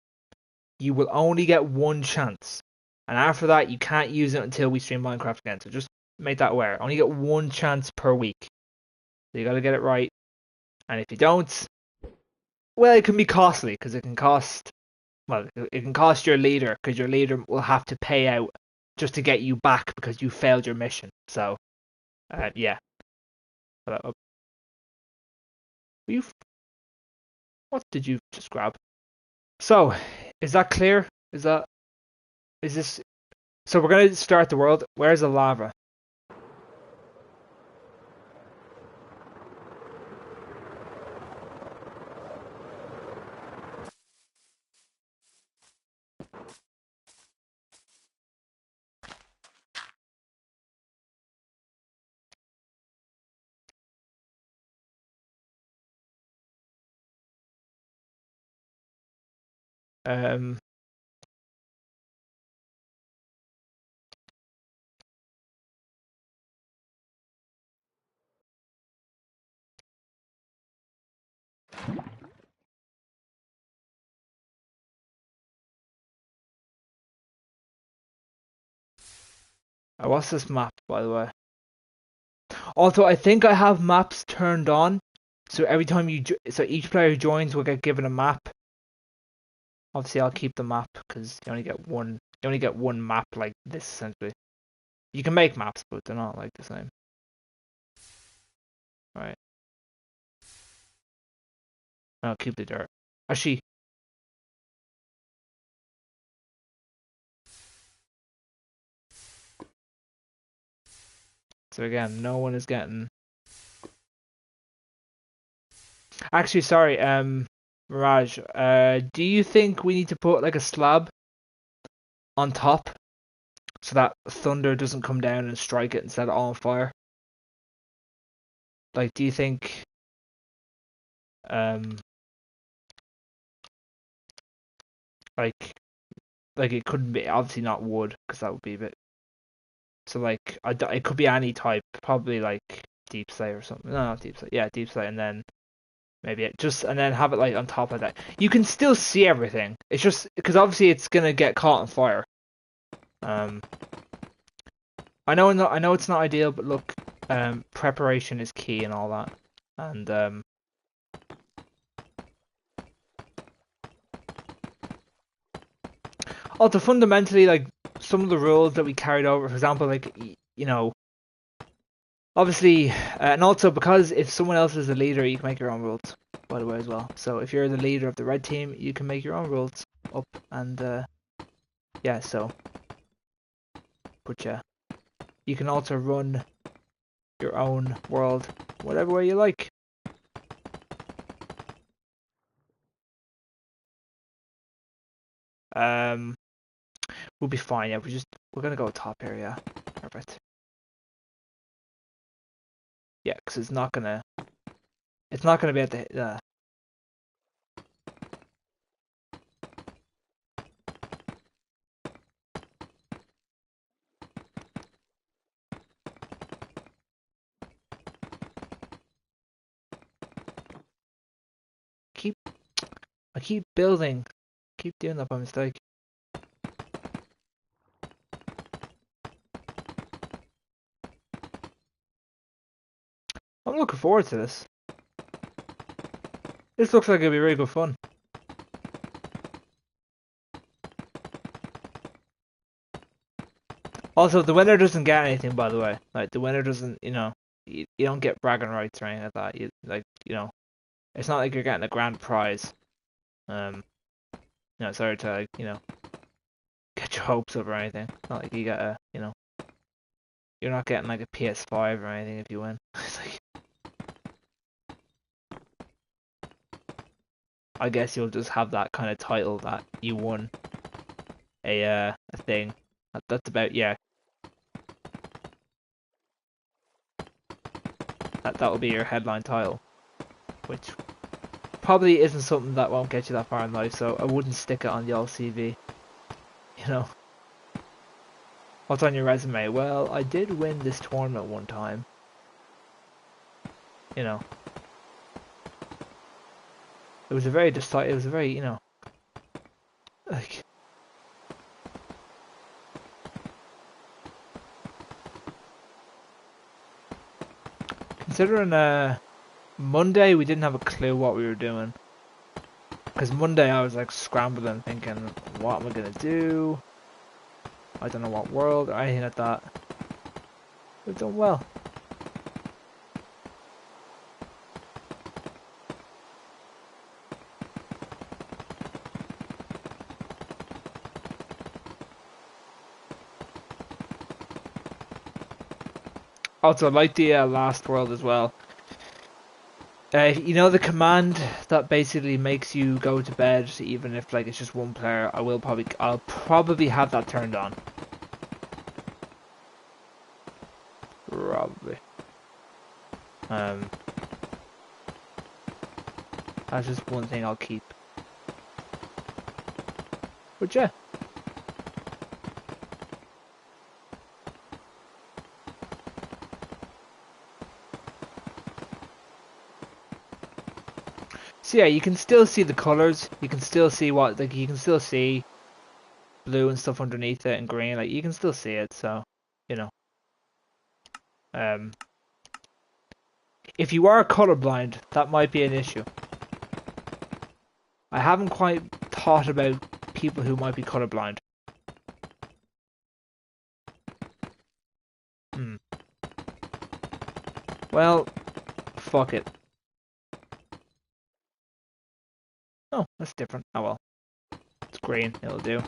You will only get one chance. And after that, you can't use it until we stream Minecraft again. So just make that aware. Only get one chance per week. So you got to get it right. And if you don't, well, it can be costly, because it can cost your leader, because your leader will have to pay out just to get you back because you failed your mission. So, yeah. What did you just grab? So, is that clear? Is this? So we're gonna start the world. Where's the lava? Um, what's this map, by the way? Also, I think I have maps turned on, so every time so each player who joins will get given a map. Obviously, I'll keep the map because you only get one. You only get one map like this essentially. You can make maps, but they're not like the same. Right. I'll keep the dirt. Actually, so again, no one is getting. Actually, sorry, Mirage. Do you think we need to put like a slab on top so that thunder doesn't come down and strike it and set it all on fire? Like, do you think um like it couldn't be obviously not wood because that would be a bit. So like, it could be any type, probably like deep slate or something. No, not deep slate. Yeah, deep slate, and then maybe and then have it like on top of that. You can still see everything. It's just because obviously it's gonna get caught on fire. Um, I know it's not ideal, but look, preparation is key and all that. And also fundamentally, like some of the rules that we carried over, for example, like you know, obviously, and also because if someone else is the leader, you can make your own rules. By the way, as well. So if you're the leader of the red team, you can make your own rules up, and yeah. So, but yeah, you can also run your own world, whatever way you like. Um, we'll be fine. Yeah, we're gonna go top here. Yeah, perfect. Yeah, because it's not gonna be at the. Keep, I keep building, keep doing that by mistake. I'm looking forward to this. This looks like it'll be really good fun. Also, the winner doesn't get anything, by the way. Like the winner doesn't, you don't get bragging rights or anything like that. It's not like you're getting a grand prize. Sorry to like, get your hopes up or anything. Not like you get you're not getting like a PS5 or anything if you win. It's like, I guess you'll just have that kind of title that you won a thing. That's about that will be your headline title, which probably isn't something that won't get you that far in life. So I wouldn't stick it on the old CV. You know, what's on your resume? Well, I did win this tournament one time. You know, it was a very decisive. It was a very like. Considering Monday we didn't have a clue what we were doing. Because Monday I was like scrambling thinking, what am I gonna do? I don't know what world or anything like that. We've done well. Also, like the last world as well. You know the command that basically makes you go to bed, even if like it's just one player. I'll probably have that turned on. Probably. That's just one thing I'll keep. But yeah. So yeah, you can still see the colors. You can still see what, like, you can still see blue and stuff underneath it and green. Like, you can still see it. So, you know, um, if you are colorblind, that might be an issue. I haven't quite thought about people who might be colorblind. Hmm. Well, fuck it. Oh, that's different. Oh well. It's green. It'll do.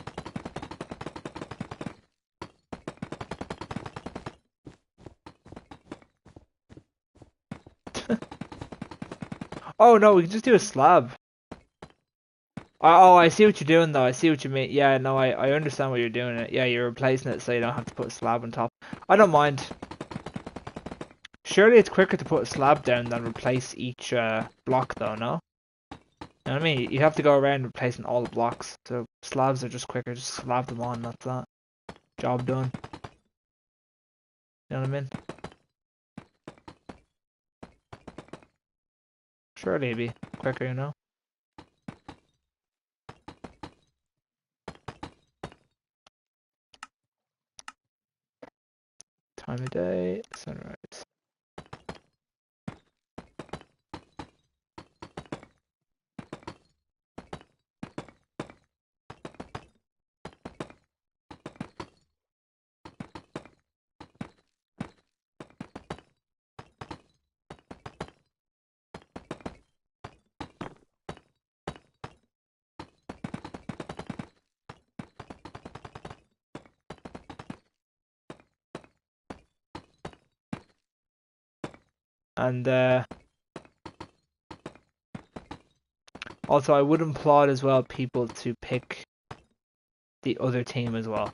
Oh no, we can just do a slab. Oh, I see what you're doing though. I see what you mean. Yeah, no, I understand what you're doing. It. Yeah, you're replacing it so you don't have to put a slab on top. I don't mind. Surely it's quicker to put a slab down than replace each block though, no? You know what I mean? You have to go around replacing all the blocks. So slabs are just quicker. Just slab them on, that's that. Job done. You know what I mean? Surely it'd be quicker, you know? Time of day, sunrise. And also I would applaud as well people to pick the other team as well.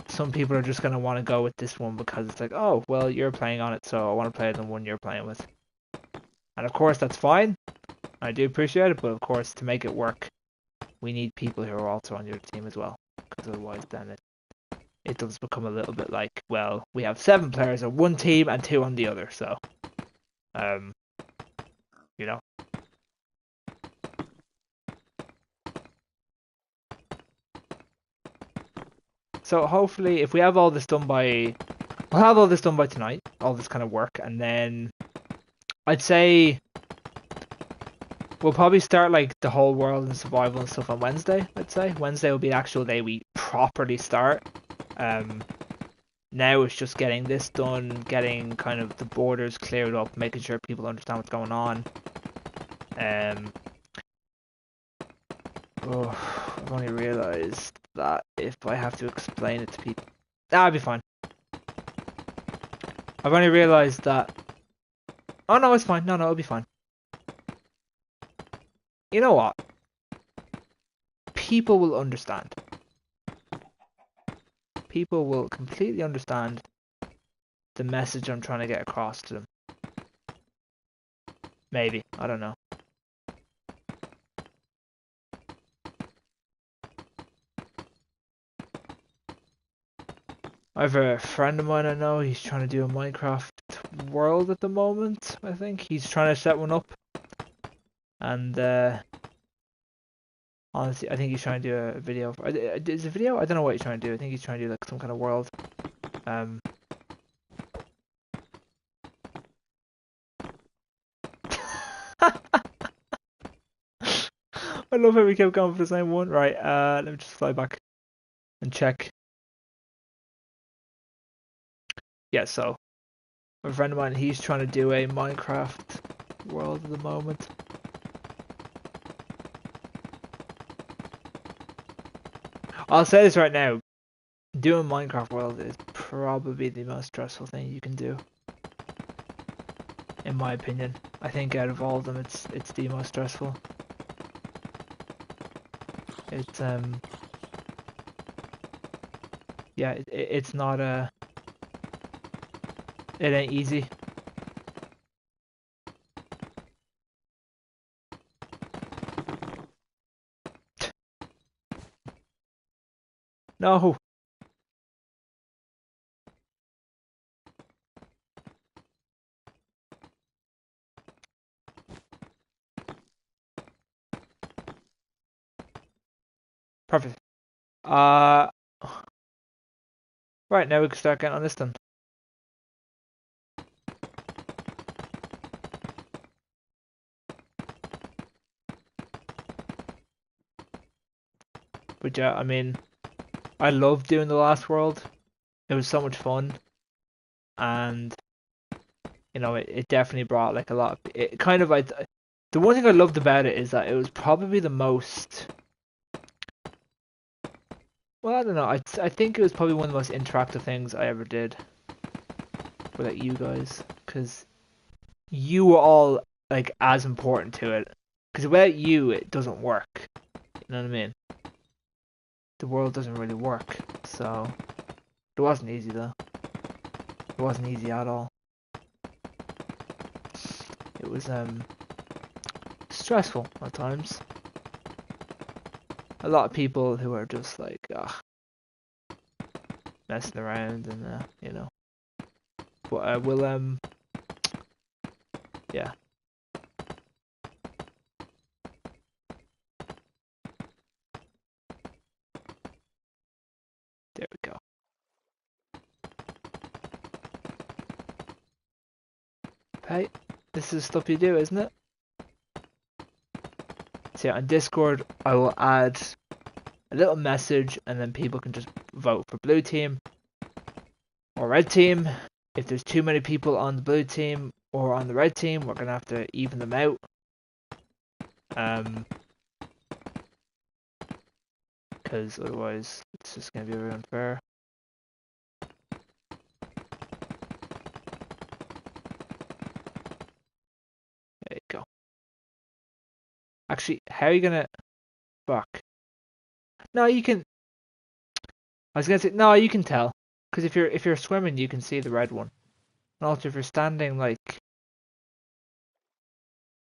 Some people are just going to want to go with this one because it's like, oh, well, you're playing on it, so I want to play the one you're playing with. And of course, that's fine. I do appreciate it, but of course, to make it work, we need people who are also on your team as well. Because otherwise, then it does become a little bit like, well, we have 7 players on one team and 2 on the other, so, you know. So hopefully, if we have all this done by, we'll have all this done by tonight, all this kind of work, and then I'd say we'll probably start like the whole world and survival and stuff on Wednesday. I'd say Wednesday will be the actual day we properly start. Now it's just getting this done, getting kind of the borders cleared up, making sure people understand what's going on. Oh, I've only realised that if I have to explain it to people, that'll be fine. I've only realised that. Oh no, it's fine. No, it'll be fine. You know what? People will understand. People will completely understand the message I'm trying to get across to them. Maybe. I don't know. I have a friend of mine I know, he's trying to do a Minecraft world at the moment, I think. He's trying to set one up. And honestly, I think he's trying to do a video. Is it a video? I don't know what he's trying to do. I think he's trying to do like some kind of world. I love how we kept going for the same one. Right, let me just fly back and check. Yeah, so a friend of mine, he's trying to do a Minecraft world at the moment. I'll say this right now. Doing Minecraft world is probably the most stressful thing you can do. In my opinion. I think out of all of them it's the most stressful. It's yeah, it's not it ain't easy. No. Perfect. Right, now we can start getting on this then. But yeah, I mean, I loved doing the last world. It was so much fun, and you know, it definitely brought like a lot of it. Kind of like the one thing I loved about it is that it was probably the most. Well, I don't know. I think it was probably one of the most interactive things I ever did with like, you guys, because you were all like as important to it. Because without you, it doesn't work. You know what I mean? The world doesn't really work. So it wasn't easy though. It wasn't easy at all. It was stressful at times. A lot of people who are just like messing around and you know. But I will yeah. There we go. Hey, this is stuff you do, isn't it? So yeah, on Discord I will add a little message and then people can just vote for blue team or red team. If there's too many people on the blue team or on the red team, we're gonna have to even them out. Because otherwise it's just gonna be very unfair. There you go. Actually, how are you gonna fuck? No, you can. I was gonna say no, you can tell. Because if you're swimming, you can see the red one. And also, if you're standing, like,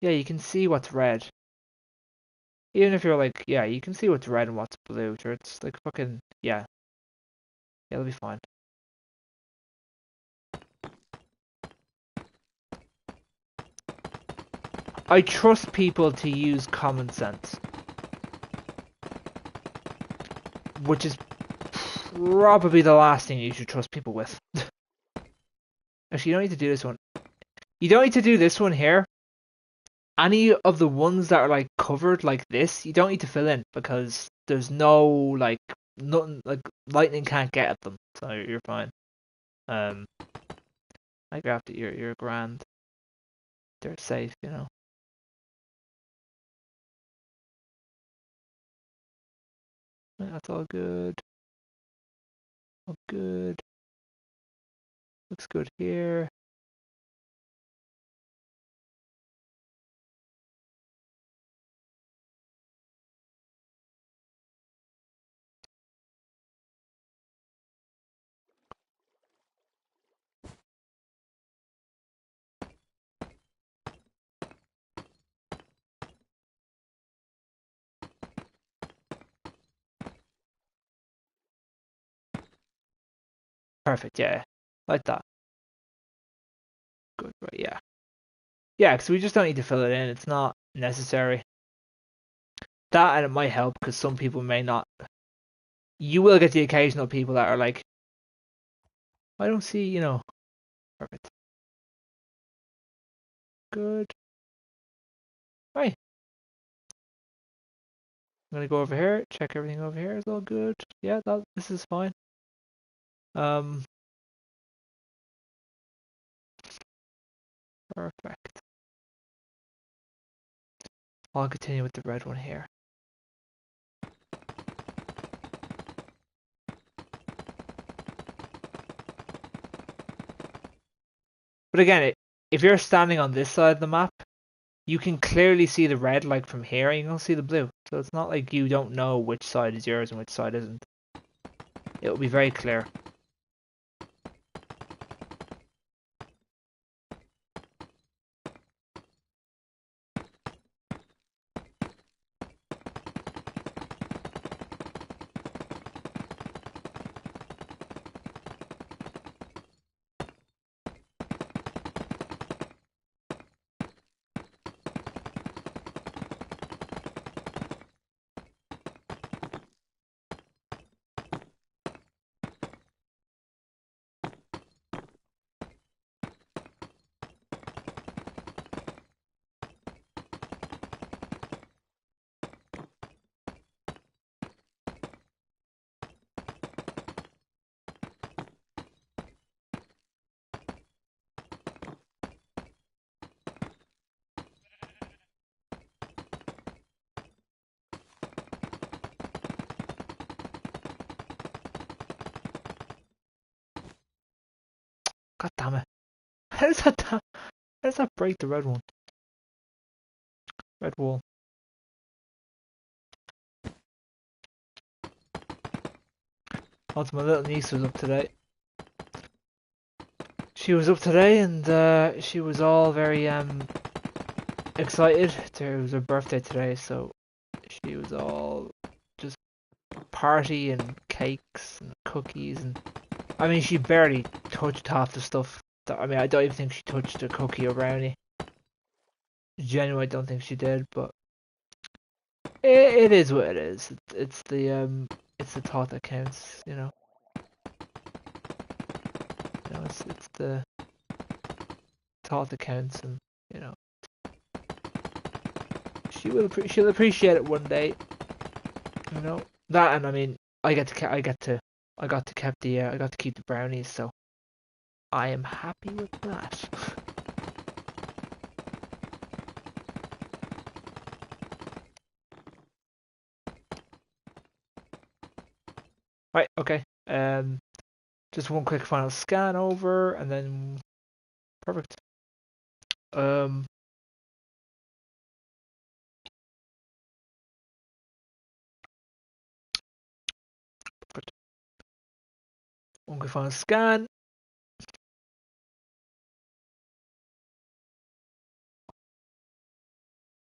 yeah, you can see what's red. Even if you're like, yeah, you can see what's red and what's blue. Sure, it's like fucking yeah. Yeah, it'll be fine. I trust people to use common sense, which is probably the last thing you should trust people with. Actually, you don't need to do this one. You don't need to do this one here. Any of the ones that are like covered like this, you don't need to fill in because there's no like nothing like lightning can't get at them, so you're fine. Um, I grabbed it. You're grand. They're safe, you know. That's all good. All good. Looks good here. Perfect. Yeah, like that. Good. Right. Yeah. Yeah. Because we just don't need to fill it in. It's not necessary. That and it might help because some people may not. You will get the occasional people that are like, I don't see, you know. Perfect. Good. Right. I'm gonna go over here, check everything over here is all good. Yeah, this is fine. Um, Perfect. I'll continue with the red one here. But again, if you're standing on this side of the map, you can clearly see the red like from here, and you can see the blue. So it's not like you don't know which side is yours and which side isn't. It'll be very clear. How does that break the red one? Red wall. Also, my little niece was up today. She was up today, and she was all very excited. It was her birthday today, so she was all just party and cakes and cookies, and I mean, she barely touched half the stuff. I mean, I don't even think she touched a cookie or brownie. Genuinely, I don't think she did, but it is what it is. It's the thought that counts, you know. You know, it's the thought that counts, and you know, she'll appreciate it one day. You know that, and I mean, I got to keep the brownies, so I am happy with that. Right, okay. Just one quick final scan over, and then perfect. Um, perfect. One quick final scan.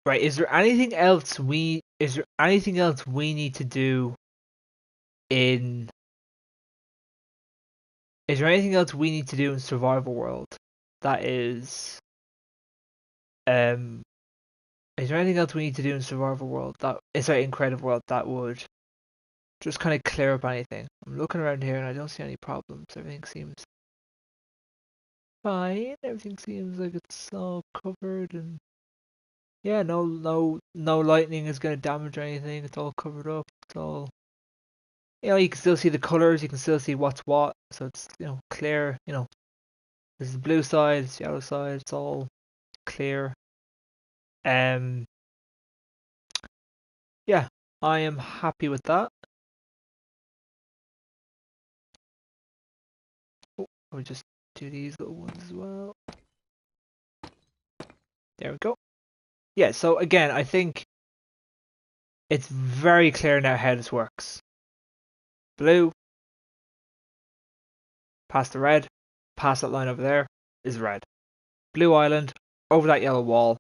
Right, is there anything else we need to do in is there anything else we need to do in survival world that um is there anything else we need to do in survival world that is like incredible world that would just kind of clear up anything? I'm looking around here and I don't see any problems. Everything seems fine. Everything seems like it's all covered, and yeah, no lightning is gonna damage or anything. It's all covered up. It's all, you know, you can still see the colors. You can still see what's what. So it's, you know, clear. You know, there's the blue side, it's the yellow side. It's all clear. Um, yeah, I am happy with that. Oh, I'll just do these little ones as well. There we go. Yeah. So again, I think it's very clear now how this works. Blue, past the red, past that line over there is red. Blue island, over that yellow wall,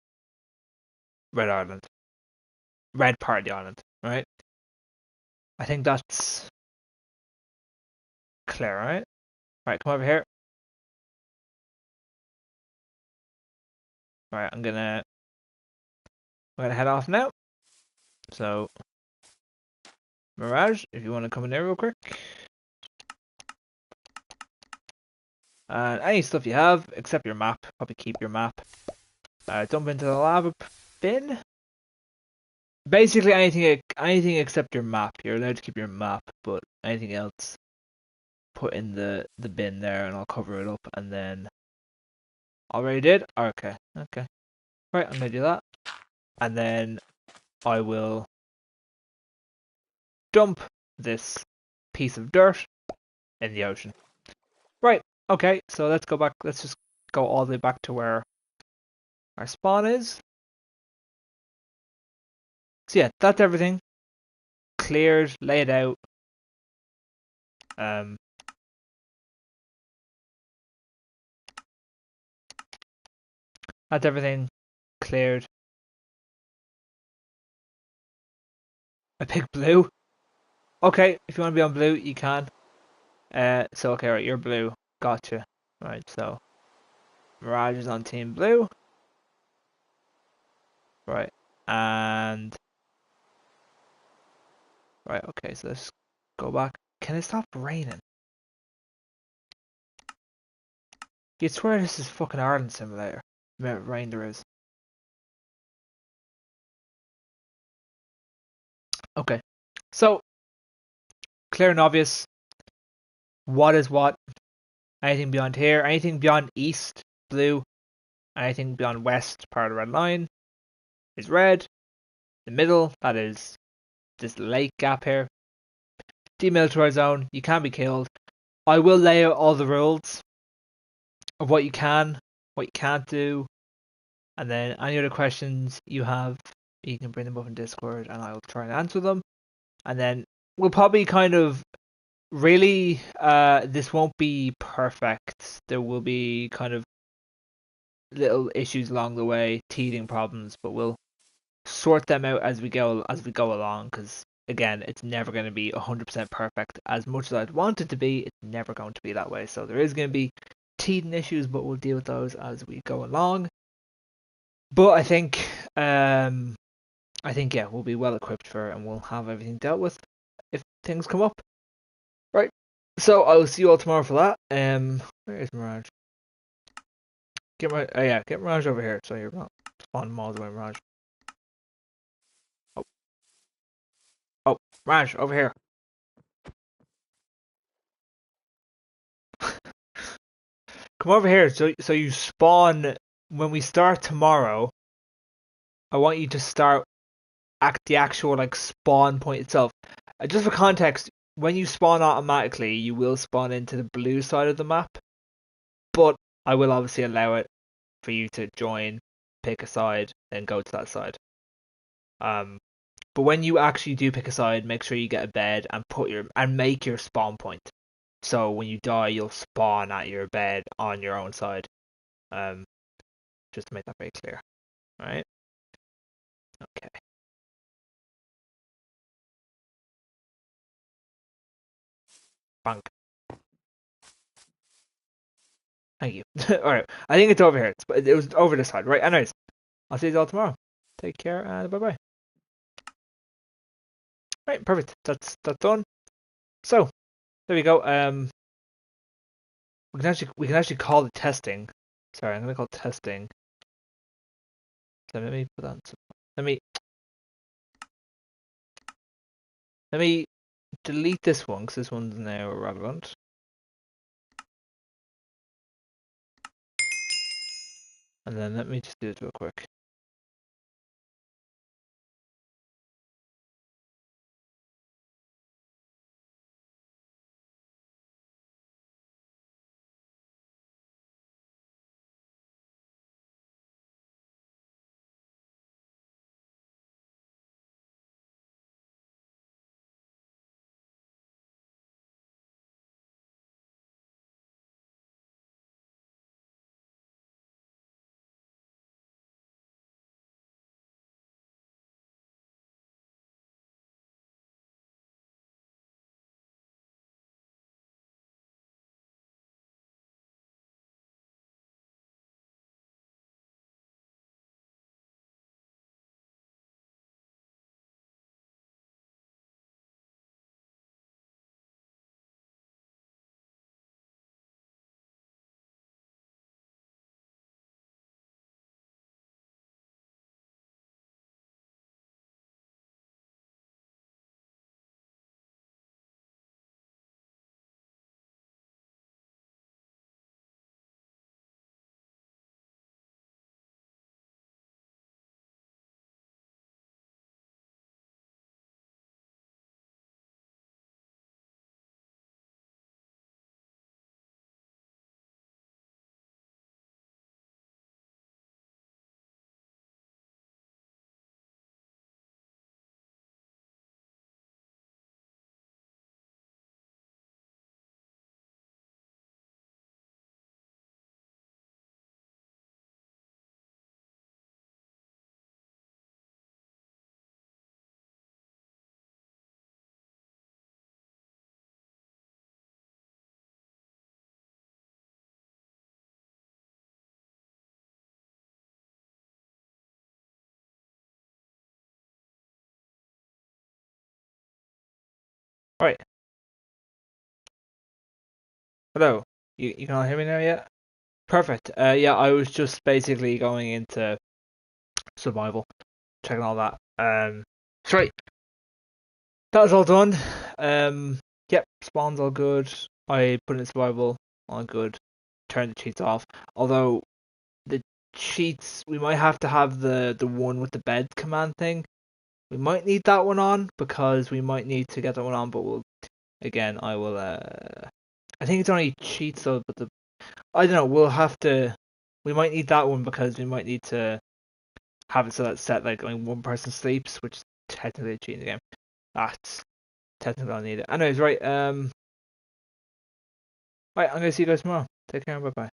red island. Red part of the island, right? I think that's clear, right? Right, come over here. Right, I'm gonna head off now. So, Mirage, if you want to come in there real quick. And any stuff you have, except your map, probably keep your map. Dump into the lava bin. Basically anything except your map. You're allowed to keep your map, but anything else, put in the bin there, and I'll cover it up. And then already did. Okay, okay. Right, I'm gonna do that, and then I will dump this piece of dirt in the ocean. Right, okay, so let's go back. Let's just go all the way back to where our spawn is. So yeah, that's everything. Cleared, laid out. Um, that's everything cleared. I picked blue. Okay, if you want to be on blue, you can. So okay, right, you're blue. Gotcha. Right, so Mirage is on team blue. Right, and right, okay, so let's go back. Can it stop raining? You'd swear this is fucking Ireland Simulator. The amount of rain there is. Okay, so clear and obvious. What is what? Anything beyond here, anything beyond east, blue. Anything beyond west, part of the red line, is red. The middle, that is this lake gap here. Demilitarized zone, you can be killed. I will lay out all the rules of what you can what you can't do, and then any other questions you have, you can bring them up in Discord, and I'll try and answer them. And then we'll probably kind of really, this won't be perfect. There will be kind of little issues along the way, teething problems, but we'll sort them out as we go along. Because again, it's never going to be 100% perfect. As much as I'd want it to be, it's never going to be that way. So there is going to be teething issues, but we'll deal with those as we go along. But I think yeah, we'll be well equipped for it, and we'll have everything dealt with if things come up. Right. So I'll see you all tomorrow for that. Where is Mirage? Get Mirage over here, so you're not spawning miles away, Mirage. Oh, Mirage, over here. Come over here. So you spawn when we start tomorrow. I want you to start at the actual like spawn point itself. Just for context, when you spawn automatically, you will spawn into the blue side of the map, but I will obviously allow it for you to join, pick a side, then go to that side. But when you actually do pick a side, make sure you get a bed and make your spawn point. So when you die, you'll spawn at your bed on your own side. Just to make that very clear. All right. Okay. Bank. Thank you. All right. I think it's over here. It was over this side, right? Anyways, I'll see you all tomorrow. Take care and bye bye. Right. Perfect. That's done. So there we go. We can actually call it testing. Sorry, I'm gonna call it testing. So let me put on. Let me delete this one because this one's now irrelevant. And then let me just do it real quick. All right. Hello. You can all hear me now yet? Perfect. Yeah, I was just basically going into survival, checking all that. So right, that was all done. Yep, spawn's all good. I put in survival, all good. Turn the cheats off. Although the cheats, we might have to have the one with the bed command thing. We might need that one on because we might need to get that one on. But I will. I think it's only cheats though. But I don't know. We'll have to we might need that one because we might need to have it so that set like only one person sleeps, which is technically a cheating game. That's technically I need it. Anyways, right. Right. I'm gonna see you guys tomorrow. Take care. Bye bye.